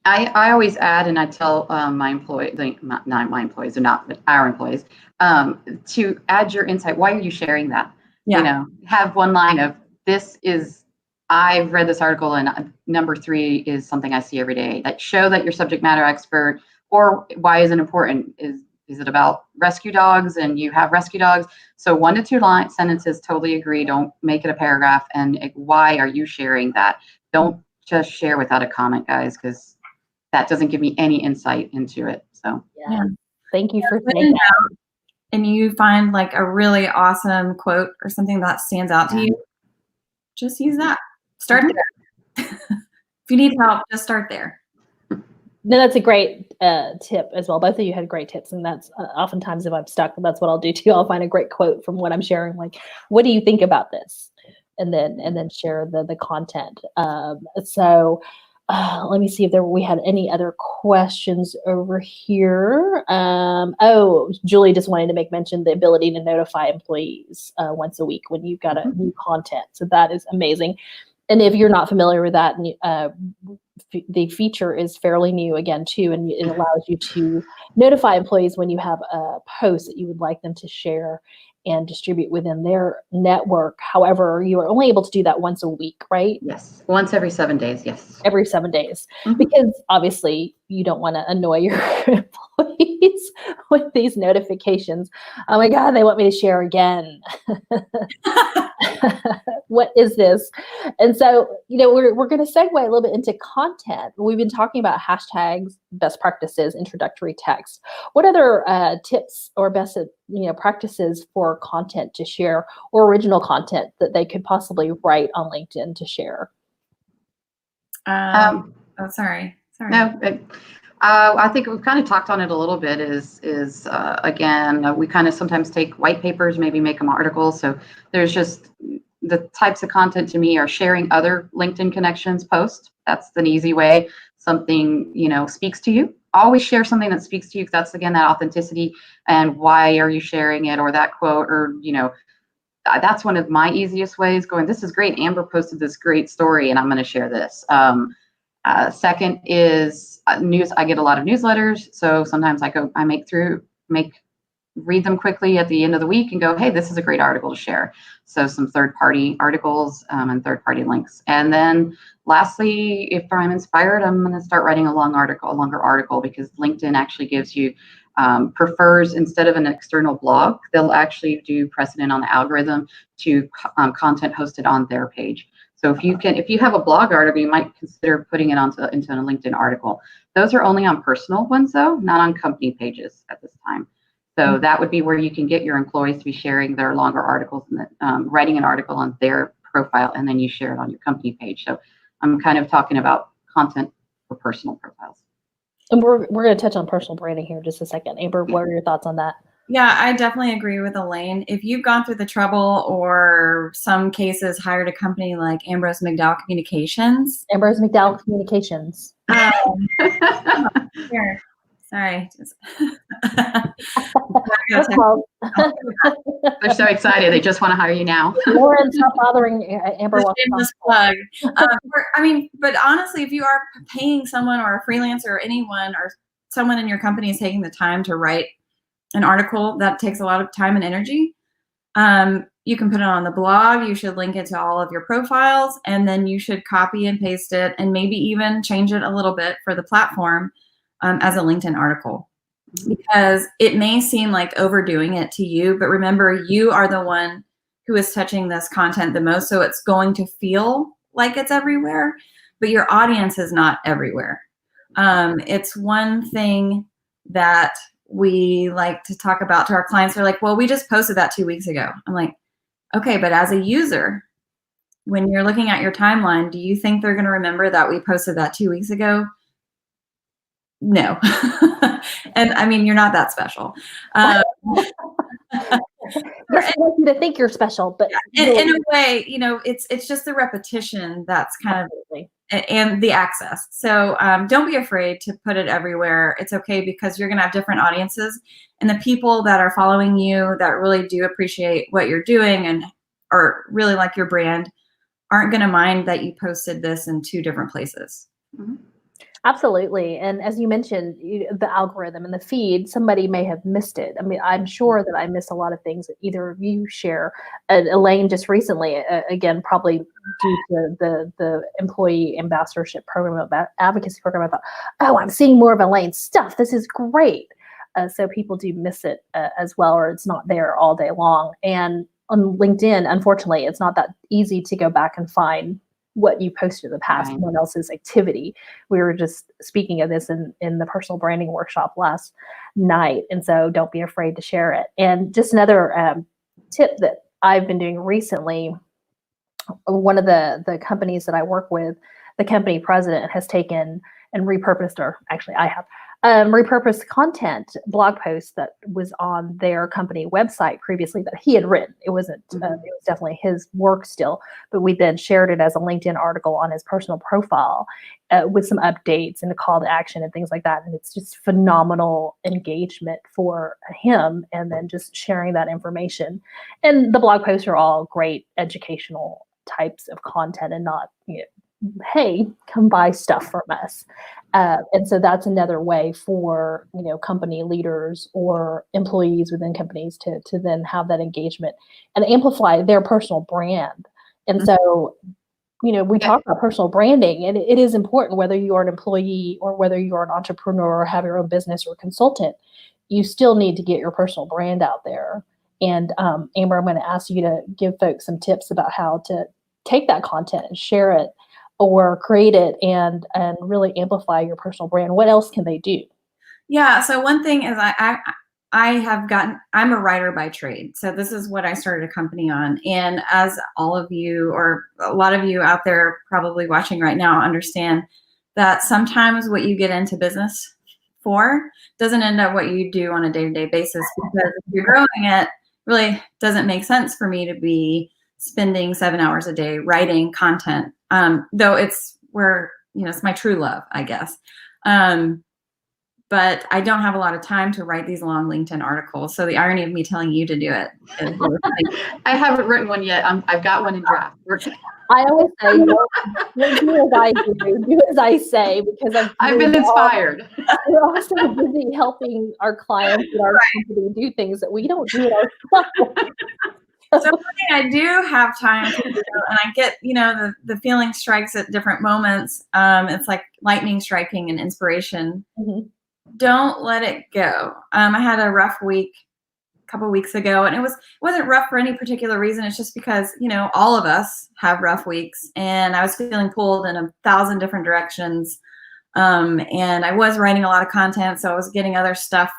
I always add, and I tell my employees, not my employees, or not but our employees, to add your insight. Why are you sharing that? Yeah. Have one line of I've read this article, and number 3 is something I see every day that show that you're subject matter expert. Or why is it important? Is it about rescue dogs and you have rescue dogs? So 1 to 2 line sentences, totally agree. Don't make it a paragraph. And why are you sharing that? Don't just share without a comment, guys, because that doesn't give me any insight into it. So Yeah. Thank you for When saying in that. doubt, and you find like a really awesome quote or something that stands out to you, just use that. Start there. If you need help, just start there. No, that's a great tip as well. Both of you had great tips, and that's oftentimes if I'm stuck, that's what I'll do too. I'll find a great quote from what I'm sharing. Like, what do you think about this? And then share the content. So let me see if we had any other questions over here. Julie just wanted to make mention the ability to notify employees once a week when you've got a new content. So that is amazing. And if you're not familiar with that, the feature is fairly new again too, and it allows you to notify employees when you have a post that you would like them to share and distribute within their network. However, you are only able to do that once a week, right? yes, once every 7 days. Yes. Every 7 days, Mhm. because obviously you don't want to annoy your employees with these notifications. Oh my God, they want me to share again. What is this? And so, we're going to segue a little bit into content. We've been talking about hashtags, best practices, introductory text. What other tips or best practices for content to share, or original content that they could possibly write on LinkedIn to share? Sorry. No, I think we've kind of talked on it a little bit. Again, we kind of sometimes take white papers, maybe make them articles. So there's just the types of content to me are sharing other LinkedIn connections posts. That's an easy way. Something speaks to you. Always share something that speaks to you. That's again that authenticity and why are you sharing it, or that quote, or that's one of my easiest ways. Going, this is great. Amber posted this great story, and I'm going to share this. Second is news. I get a lot of newsletters, so sometimes I read them quickly at the end of the week and go, hey, this is a great article to share. So some third-party articles and third-party links. And then lastly, if I'm inspired, I'm going to start writing a longer article, because LinkedIn actually gives you prefers, instead of an external blog, they'll actually do precedent on the algorithm to content hosted on their page. So if you have a blog article, you might consider putting it into a LinkedIn article. Those are only on personal ones though, not on company pages at this time. So that would be where you can get your employees to be sharing their longer articles and writing an article on their profile, and then you share it on your company page. So I'm kind of talking about content for personal profiles. And we're going to touch on personal branding here in just a second. Amber, what are your thoughts on that? Yeah, I definitely agree with Elaine. If you've gone through the trouble, or some cases hired a company like Ambrose McDowell Communications. Ambrose McDowell Communications. Here. Sorry. They're so excited. They just want to hire you now. Lauren, stop bothering Amber. Shameless plug. But honestly, if you are paying someone, or a freelancer, or anyone, or someone in your company is taking the time to write an article that takes a lot of time and energy, you can put it on the blog. You should link it to all of your profiles, and then you should copy and paste it, and maybe even change it a little bit for the platform as a LinkedIn article, because it may seem like overdoing it to you, but remember, you are the one who is touching this content the most, so it's going to feel like it's everywhere, but your audience is not everywhere. It's one thing that we like to talk about to our clients. They're like, well, we just posted that 2 weeks ago. I'm like, okay, but as a user, when you're looking at your timeline, do you think they're going to remember that we posted that 2 weeks ago? No. And I mean, you're not that special. I want you to think you're special, but in a way, it's just the repetition that's kind of, and the access. So don't be afraid to put it everywhere. It's okay, because you're going to have different audiences, and the people that are following you that really do appreciate what you're doing and or really like your brand aren't going to mind that you posted this in 2 different places. Mm-hmm. Absolutely. And as you mentioned, the algorithm and the feed, somebody may have missed it. I mean, I'm sure that I miss a lot of things that either of you share. Elaine just recently, again, probably due to the employee ambassadorship program, about advocacy program, I thought, oh, I'm seeing more of Elaine's stuff. This is great. So people do miss it as well, or it's not there all day long. And on LinkedIn, unfortunately, it's not that easy to go back and find what you posted in the past, Right. someone else's activity. We were just speaking of this in the personal branding workshop last night. And so don't be afraid to share it. And just another tip that I've been doing recently, one of the companies that I work with, the company president has taken and repurposed, or actually I have, repurposed content, blog posts that was on their company website previously that he had written. It wasn't, it was definitely his work still, but we then shared it as a LinkedIn article on his personal profile with some updates and a call to action and things like that. And it's just phenomenal engagement for him, and then just sharing that information. And the blog posts are all great educational types of content, and not, hey, come buy stuff from us. And so that's another way for, company leaders or employees within companies to then have that engagement and amplify their personal brand. And so, we talk about personal branding, and it is important whether you are an employee or whether you're an entrepreneur or have your own business or consultant. You still need to get your personal brand out there. And Amber, I'm going to ask you to give folks some tips about how to take that content and share it or create it and really amplify your personal brand. What else can they do? Yeah. So one thing is I'm a writer by trade. So this is what I started a company on. And as all of you, or a lot of you out there probably watching right now, understand that sometimes what you get into business for doesn't end up what you do on a day-to-day basis, because if you're growing it, really doesn't make sense for me to be spending 7 hours a day writing content. Though it's where, it's my true love, I guess. But I don't have a lot of time to write these long LinkedIn articles. So the irony of me telling you to do it is really funny. I haven't written one yet. I've got one in draft. I always say, don't do as I do as I say, because I've been inspired. We're also busy helping our clients and our company do things that we don't do ourselves. So one thing I do have time to do, and I get, the feeling strikes at different moments. It's like lightning striking and inspiration. Mm-hmm. Don't let it go. I had a rough week a couple weeks ago, and it wasn't rough for any particular reason. It's just because, all of us have rough weeks, and I was feeling pulled in 1,000 different directions. And I was writing a lot of content, so I was getting other stuff,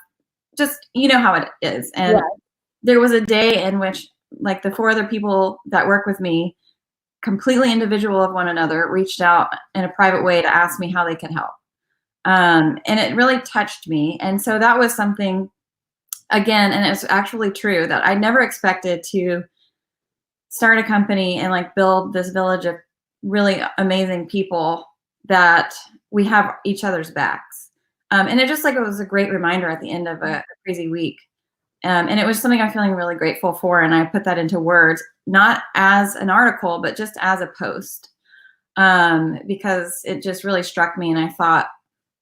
just, how it is. And there was a day in which, like, the 4 other people that work with me, completely individual of one another, reached out in a private way to ask me how they could help. And it really touched me. And so that was something, again, and it's actually true, that I never expected to start a company and like build this village of really amazing people that we have each other's backs. And it was a great reminder at the end of a crazy week. And it was something I'm feeling really grateful for. And I put that into words, not as an article, but just as a post, because it just really struck me. And I thought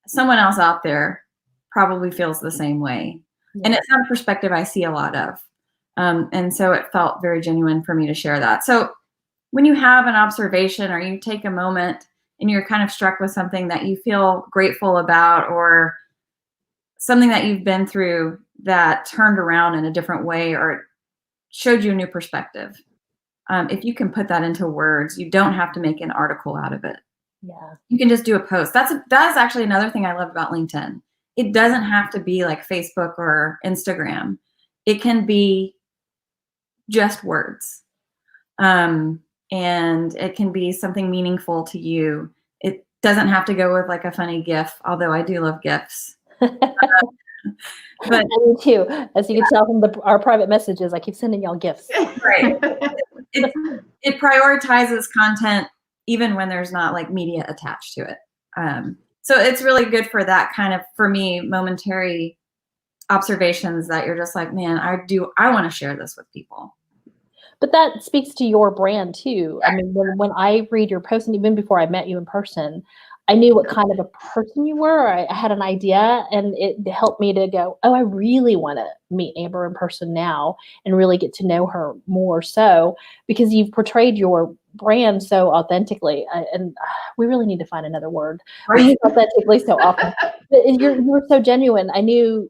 someone else out there probably feels the same way. Yeah. And it's not a perspective I see a lot of. And so it felt very genuine for me to share that. So when you have an observation, or you take a moment and you're kind of struck with something that you feel grateful about, or something that you've been through that turned around in a different way or showed you a new perspective, if you can put that into words, you don't have to make an article out of it. Yeah, you can just do a post. That's actually another thing I love about LinkedIn. It doesn't have to be like Facebook or Instagram. It can be just words. And it can be something meaningful to you. It doesn't have to go with like a funny GIF, although I do love GIFs. But I do too. As you can tell from our private messages, I keep sending y'all gifts. Right. It prioritizes content even when there's not like media attached to it. So it's really good for that kind of, for me, momentary observations that you're just like, man, I want to share this with people. But that speaks to your brand too. I mean, when I read your posts, and even before I met you in person, I knew what kind of a person you were. I had an idea, and it helped me to go, oh, I really want to meet Amber in person now and really get to know her more so, because you've portrayed your brand so authentically. And we really need to find another word. We use authentically so often. But you're so genuine. I knew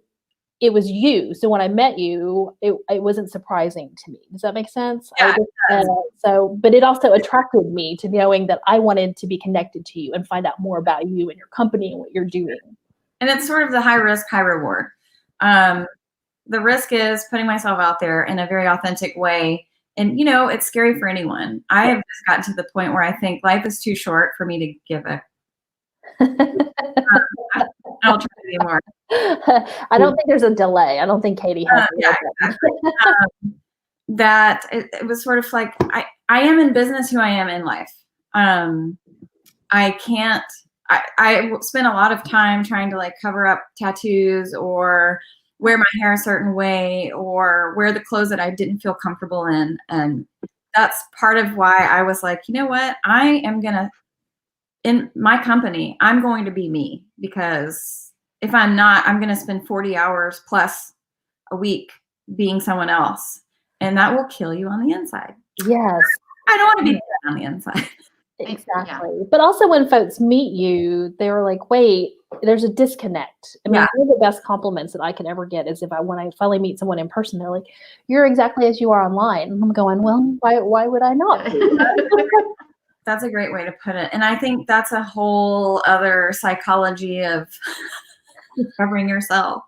it was you. So when I met you, it wasn't surprising to me. Does that make sense? Yeah, But it also attracted me to knowing that I wanted to be connected to you and find out more about you and your company and what you're doing. And it's sort of the high risk, high reward. The risk is putting myself out there in a very authentic way. And, it's scary for anyone. I have just gotten to the point where I think life is too short for me to give a I'll try to be more. I don't think there's a delay. I don't think Katie has. Exactly. That it was sort of like I am in business who I am in life. I can't. I spent a lot of time trying to cover up tattoos or wear my hair a certain way or wear the clothes that I didn't feel comfortable in, and that's part of why I was like, you know what, I am gonna. In my company, I'm going to be me, because if I'm not, I'm going to spend 40 hours plus a week being someone else, and that will kill you on the inside. Yes. I don't want to be on the inside. Exactly. Yeah. But also when folks meet you, they're like, wait, there's a disconnect. I mean, one of the best compliments that I can ever get is when I finally meet someone in person, they're like, you're exactly as you are online. And I'm going, well, why would I not be? That's a great way to put it. And I think that's a whole other psychology of covering yourself.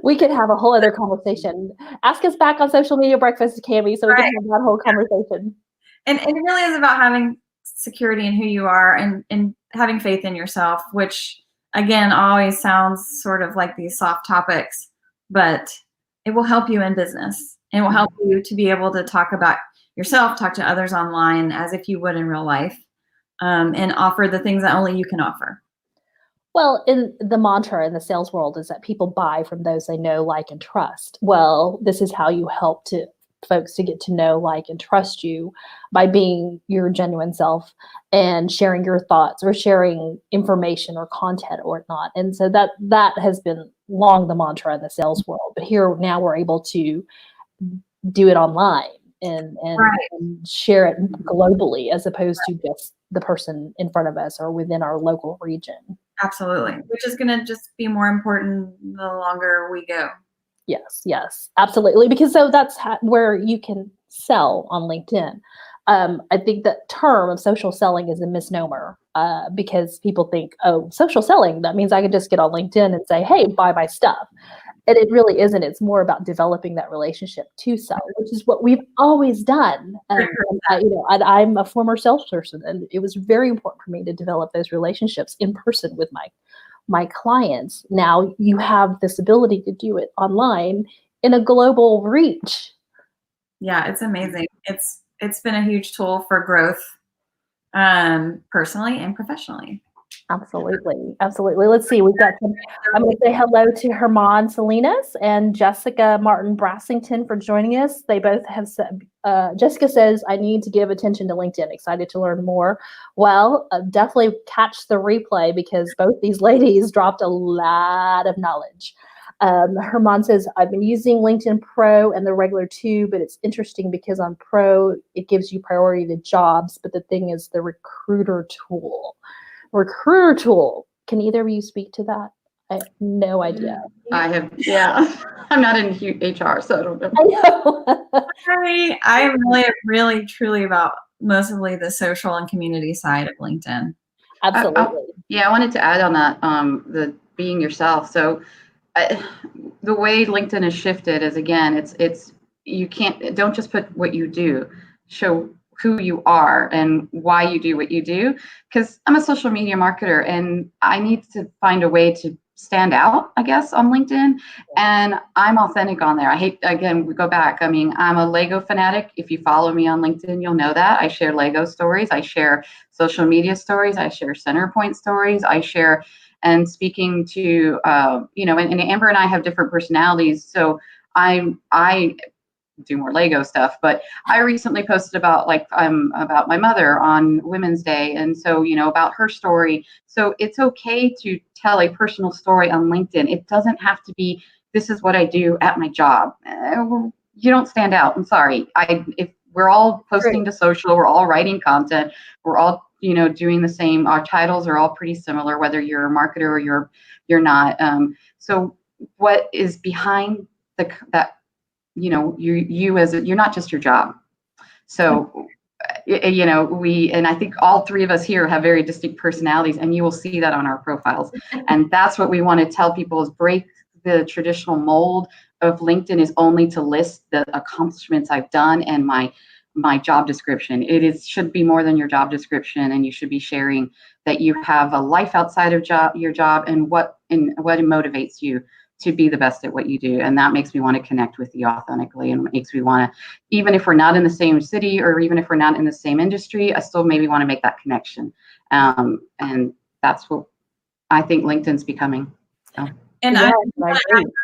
We could have a whole other conversation. Ask us back on Social Media Breakfast, Cami, so we can have that whole conversation. And it really is about having security in who you are and having faith in yourself, which, again, always sounds sort of like these soft topics, but it will help you in business. It will help you to be able to talk about yourself, talk to others online as if you would in real life, and offer the things that only you can offer. Well, in the mantra in the sales world is that people buy from those they know, like, and trust. Well, this is how you help folks to get to know, like, and trust you by being your genuine self and sharing your thoughts or sharing information or content or not. And so that has been long the mantra in the sales world. But here now we're able to do it online and share it globally, as opposed to just the person in front of us or within our local region. Absolutely. Which is going to just be more important the longer we go. Yes, absolutely. Because so that's where you can sell on LinkedIn. I think that term of social selling is a misnomer because people think, oh, social selling, that means I can just get on LinkedIn and say, hey, buy my stuff. And it really isn't. It's more about developing that relationship to sell, which is what we've always done. I'm a former salesperson, and it was very important for me to develop those relationships in person with my clients. Now you have this ability to do it online in a global reach. Yeah, it's amazing. It's been a huge tool for growth, personally and professionally. Absolutely. Let's see. We've got I'm going to say hello to Herman Salinas and Jessica Martin Brassington for joining us. They both have said, Jessica says, I need to give attention to LinkedIn. Excited to learn more. Well, definitely catch the replay because both these ladies dropped a lot of knowledge. Herman says, I've been using LinkedIn Pro and the regular too, but it's interesting because on Pro, it gives you priority to jobs. But the thing is the recruiter tool. Can either of you speak to that? I have no idea. I have, yeah. I'm not in HR, so I don't know. I know. I am really, truly about mostly the social and community side of LinkedIn. Absolutely. I wanted to add on that, the being yourself. So the way LinkedIn has shifted is, again, it's you don't just put what you do, show who you are and why you do what you do. Because I'm a social media marketer and I need to find a way to stand out, I guess, on LinkedIn. And I'm authentic on there. We go back. I mean, I'm a Lego fanatic. If you follow me on LinkedIn, you'll know that. I share Lego stories. I share social media stories. I share Centerpoint stories. I share, and speaking to, and Amber and I have different personalities. So I do more Lego stuff. But I recently posted about about my mother on Women's Day, and so about her story. So it's okay to tell a personal story on LinkedIn. It doesn't have to be, this is what I do at my job. You don't stand out. I'm sorry. If we're all posting to social, we're all writing content, we're all doing the same. Our titles are all pretty similar, whether you're a marketer or you're not. So what is behind that? You're not just your job. So and I think all three of us here have very distinct personalities, and you will see that on our profiles. And that's what we want to tell people, is break the traditional mold of LinkedIn is only to list the accomplishments I've done and my job description. Should be more than your job description, and you should be sharing that you have a life outside of your job and what motivates you to be the best at what you do. And that makes me want to connect with you authentically, and makes me want to, even if we're not in the same city or even if we're not in the same industry, I still maybe want to make that connection. And that's what I think LinkedIn's becoming. So. And I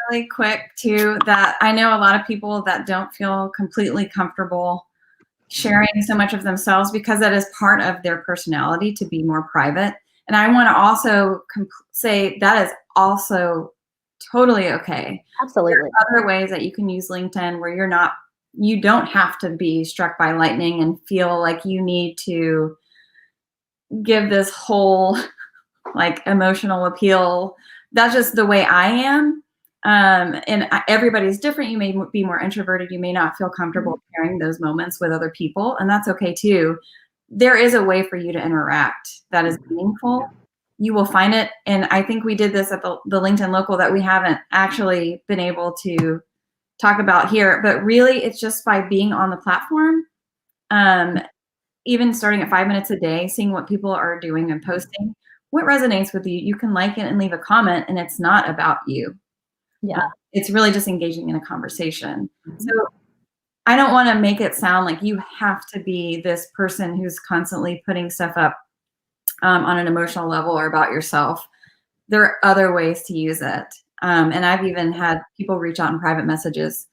really quick too, that I know a lot of people that don't feel completely comfortable sharing so much of themselves, because that is part of their personality to be more private. And I want to also say that is also totally okay. Absolutely. There are other ways that you can use LinkedIn where you don't have to be struck by lightning and feel like you need to give this whole emotional appeal. That's just the way I am. And everybody's different. You may be more introverted. You may not feel comfortable sharing those moments with other people, and that's okay too. There is a way for you to interact that is meaningful. You will find it. And I think we did this at the LinkedIn Local that we haven't actually been able to talk about here, but really it's just by being on the platform, even starting at 5 minutes a day, seeing what people are doing and posting, what resonates with you. You can like it and leave a comment, and it's not about you. Yeah. It's really just engaging in a conversation. So I don't want to make it sound like you have to be this person who's constantly putting stuff up on an emotional level or about yourself. There are other ways to use it. And I've even had people reach out in private messages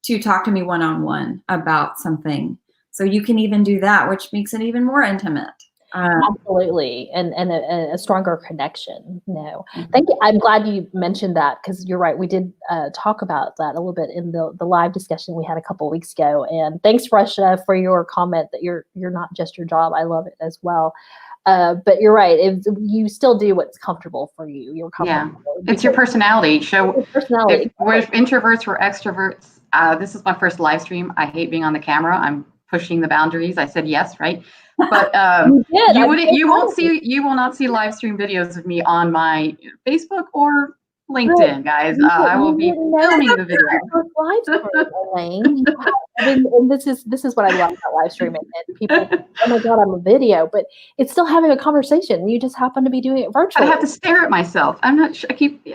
to talk to me one-on-one about something. So you can even do that, which makes it even more intimate. Absolutely. And a stronger connection. No, thank you. I'm glad you mentioned that, because you're right. We did talk about that a little bit in the live discussion we had a couple of weeks ago. And thanks, Russia, for your comment that you're not just your job. I love it as well. But you're right. If you still do what's comfortable for you, you're comfortable. Yeah, it's your personality. So your personality. If we're introverts, we're extroverts. This is my first live stream. I hate being on the camera. I'm pushing the boundaries. I said yes, right? But you will not see live stream videos of me on my Facebook or LinkedIn, guys. I will be filming the video. Live stream, Elaine. And this is what I love about live streaming. And people, oh my God, I'm a video, but it's still having a conversation. You just happen to be doing it virtually. I have to stare at myself. I'm not sure. I keep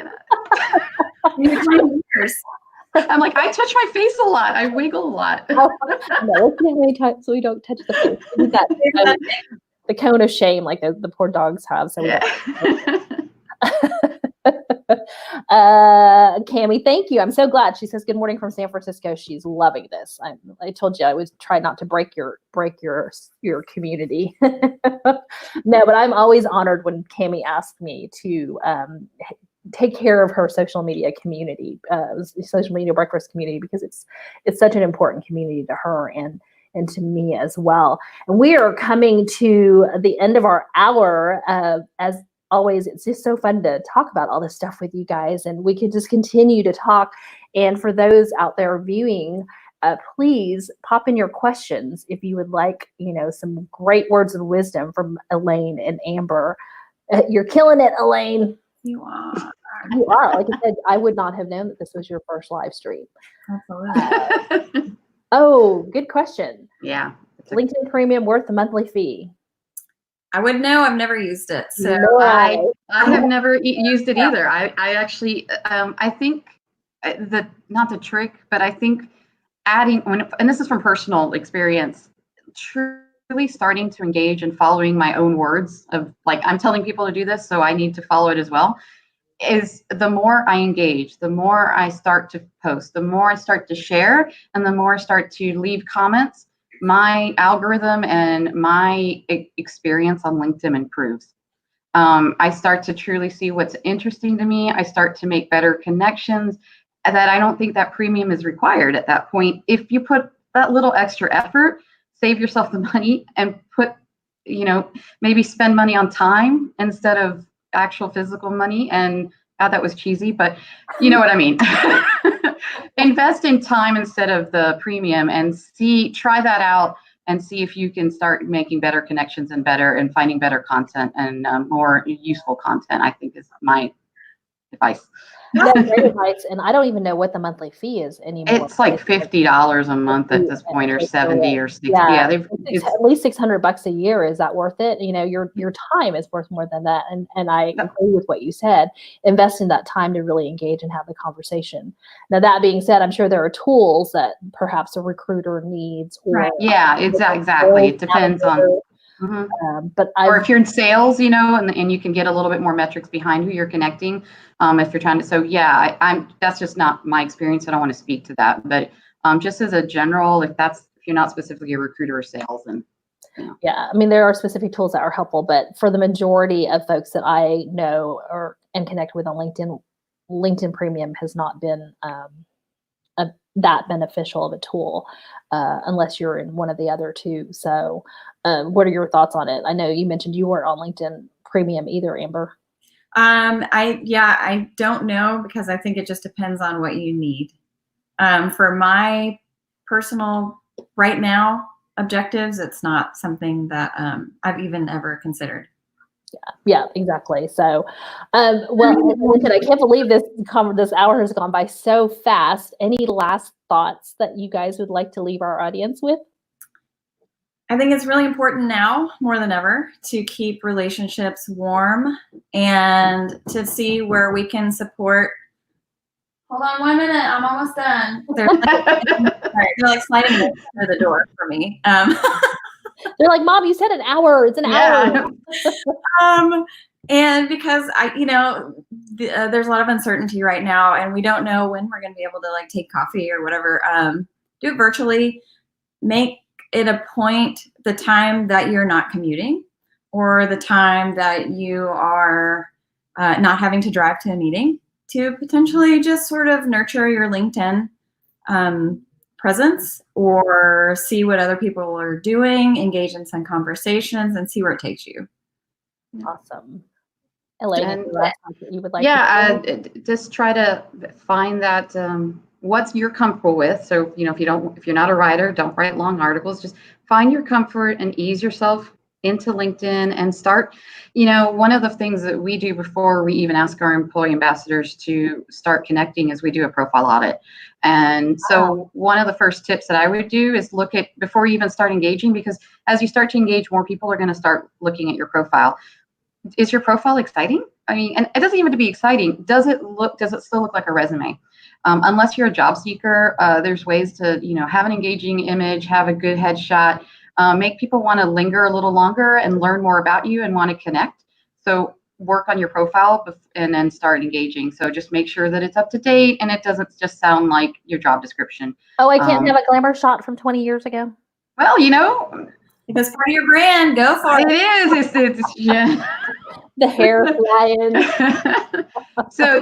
I'm like, I touch my face a lot. I wiggle a lot. No, let's get really tight so we don't touch the face. We got the cone of shame, like the poor dogs have. So Cami, thank you. I'm so glad. She says, good morning from San Francisco. She's loving this. I told you I would try not to break your community. No, but I'm always honored when Cami asked me to take care of her social media community, social media breakfast community, because it's such an important community to her and to me as well. And we are coming to the end of our hour. As always, it's just so fun to talk about all this stuff with you guys, and we can just continue to talk. And for those out there viewing, please pop in your questions if you would like, some great words of wisdom from Elaine and Amber. You're killing it, Elaine. You are. You are. Like I said, I would not have known that this was your first live stream. Absolutely. Oh, good question. Yeah. LinkedIn Premium worth the monthly fee? I wouldn't know. I've never used it. So No. I have never used it either. I actually, I think not the trick, but I think adding, and this is from personal experience, truly starting to engage and following my own words of like, I'm telling people to do this, so I need to follow it as well. is the more I engage, the more I start to post, the more I start to share, and the more I start to leave comments, my algorithm and my experience on LinkedIn improves. I start to truly see what's interesting to me. I start to make better connections, and that I don't think that premium is required at that point. If you put that little extra effort, save yourself the money and put, maybe spend money on time instead of actual physical money. And God, that was cheesy, but you know what I mean. Invest in time instead of the premium and try that out and see if you can start making better connections and finding better content and more useful content, I think is my advice. No, great advice. And I don't even know what the monthly fee is anymore. It's like $50 a month at this point, or 70 or 60. Yeah, it's at least $600 a year. Is that worth it? Your time is worth more than that. And I agree with what you said. Invest in that time to really engage and have the conversation. Now, that being said, I'm sure there are tools that perhaps a recruiter needs. Or right. Yeah, exactly. It depends on. Mm-hmm. Or if you're in sales, and you can get a little bit more metrics behind who you're connecting. If you're trying to, so yeah, that's just not my experience. I don't want to speak to that, but just as a general, if you're not specifically a recruiter or sales, then. Yeah, I mean, there are specific tools that are helpful, but for the majority of folks that I know and connect with on LinkedIn Premium has not been that beneficial of a tool, unless you're in one of the other two. So what are your thoughts on it? I know you mentioned you weren't on LinkedIn Premium either, Amber. I don't know, because I think it just depends on what you need. For my personal right now objectives, it's not something that I've even ever considered. Yeah, exactly. So, I can't believe this hour has gone by so fast. Any last thoughts that you guys would like to leave our audience with? I think it's really important now more than ever to keep relationships warm and to see where we can support. Hold on 1 minute, I'm almost done. They're like sliding through the door for me. They're like, Mom, you said an hour. It's an hour. And because there's a lot of uncertainty right now, and we don't know when we're going to be able to take coffee or whatever. Do it virtually. Make it a point, the time that you're not commuting, or the time that you are not having to drive to a meeting, to potentially just sort of nurture your LinkedIn presence, or see what other people are doing, engage in some conversations, and see where it takes you. Awesome. Elaine, you would like just try to find that what you're comfortable with. So, if you're not a writer, don't write long articles. Just find your comfort and ease yourself into LinkedIn and start. One of the things that we do before we even ask our employee ambassadors to start connecting is we do a profile audit. And so one of the first tips that I would do is look at, before you even start engaging, because as you start to engage, more people are going to start looking at your profile. Is your profile exciting? I mean, and it doesn't even have to be exciting. Does it still look like a resume? Unless you're a job seeker, there's ways to, have an engaging image, have a good headshot, make people want to linger a little longer and learn more about you and want to connect. So work on your profile and then start engaging. So just make sure that it's up to date and it doesn't just sound like your job description. Oh, I can't have a glamour shot from 20 years ago? Well, if it's part of your brand, go for it. It is. Yeah. The hair flying. So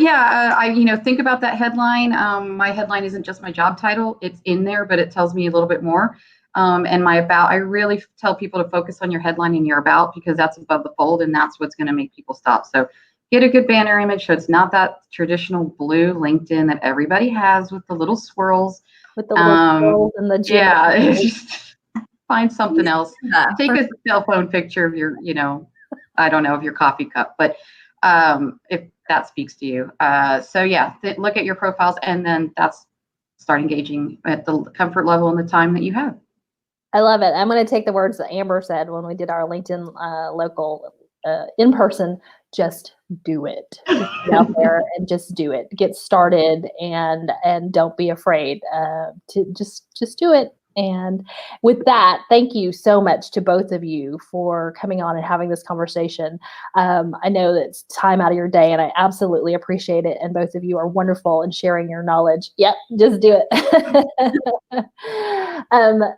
think about that headline. My headline isn't just my job title. It's in there, but it tells me a little bit more. And my about, I really tell people to focus on your headline and your about, because that's above the fold and that's what's going to make people stop. So get a good banner image so it's not that traditional blue LinkedIn that everybody has with the little swirls. With the little swirls and the find something else. Take a cell phone picture of your, of your coffee cup, but if that speaks to you. Look at your profiles and then start engaging at the comfort level and the time that you have. I love it. I'm going to take the words that Amber said when we did our LinkedIn local in person. Just do it. Just get out there and just do it. Get started and don't be afraid to just do it. And with that, thank you so much to both of you for coming on and having this conversation. I know that it's time out of your day, and I absolutely appreciate it. And both of you are wonderful in sharing your knowledge. Yep, just do it.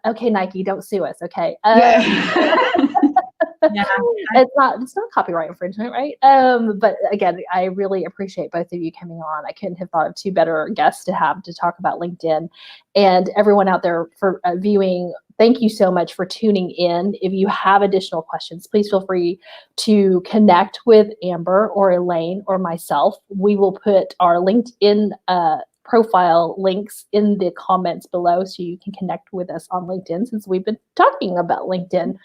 Okay, Nike, don't sue us. Okay. Yeah. It's not copyright infringement, right? But again, I really appreciate both of you coming on. I couldn't have thought of two better guests to have to talk about LinkedIn. And everyone out there for viewing, thank you so much for tuning in. If you have additional questions, please feel free to connect with Amber or Elaine or myself. We will put our LinkedIn profile links in the comments below so you can connect with us on LinkedIn, since we've been talking about LinkedIn.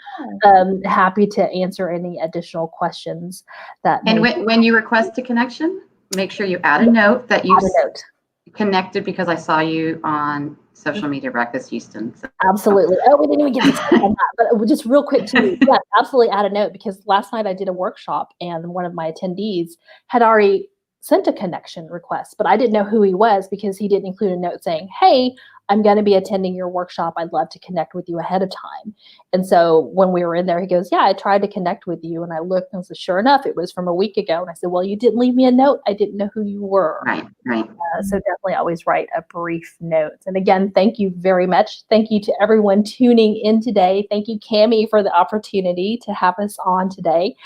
Happy to answer any additional questions that And when you request a connection, make sure you add a note that you connected because I saw you on Social Media Breakfast Houston. So. Absolutely. Oh, we didn't even get to talk on that, but just real quick too. Yeah, absolutely add a note, because last night I did a workshop and one of my attendees had already sent a connection request, but I didn't know who he was because he didn't include a note saying, hey, I'm going to be attending your workshop. I'd love to connect with you ahead of time. And so when we were in there, he goes, yeah, I tried to connect with you. And I looked and said, sure enough, it was from a week ago. And I said, well, you didn't leave me a note. I didn't know who you were. Right. So definitely always write a brief note. And again, thank you very much. Thank you to everyone tuning in today. Thank you, Cammie, for the opportunity to have us on today.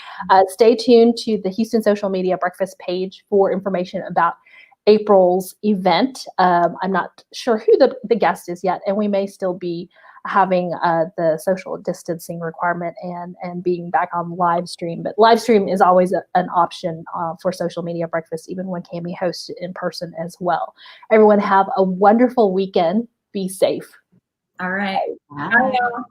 Stay tuned to the Houston Social Media Breakfast page for information about April's event. I'm not sure who the guest is yet, and we may still be having the social distancing requirement and being back on live stream. But live stream is always an option for Social Media Breakfast, even when Cammie hosts it in person as well. Everyone have a wonderful weekend. Be safe. All right. Bye. Bye.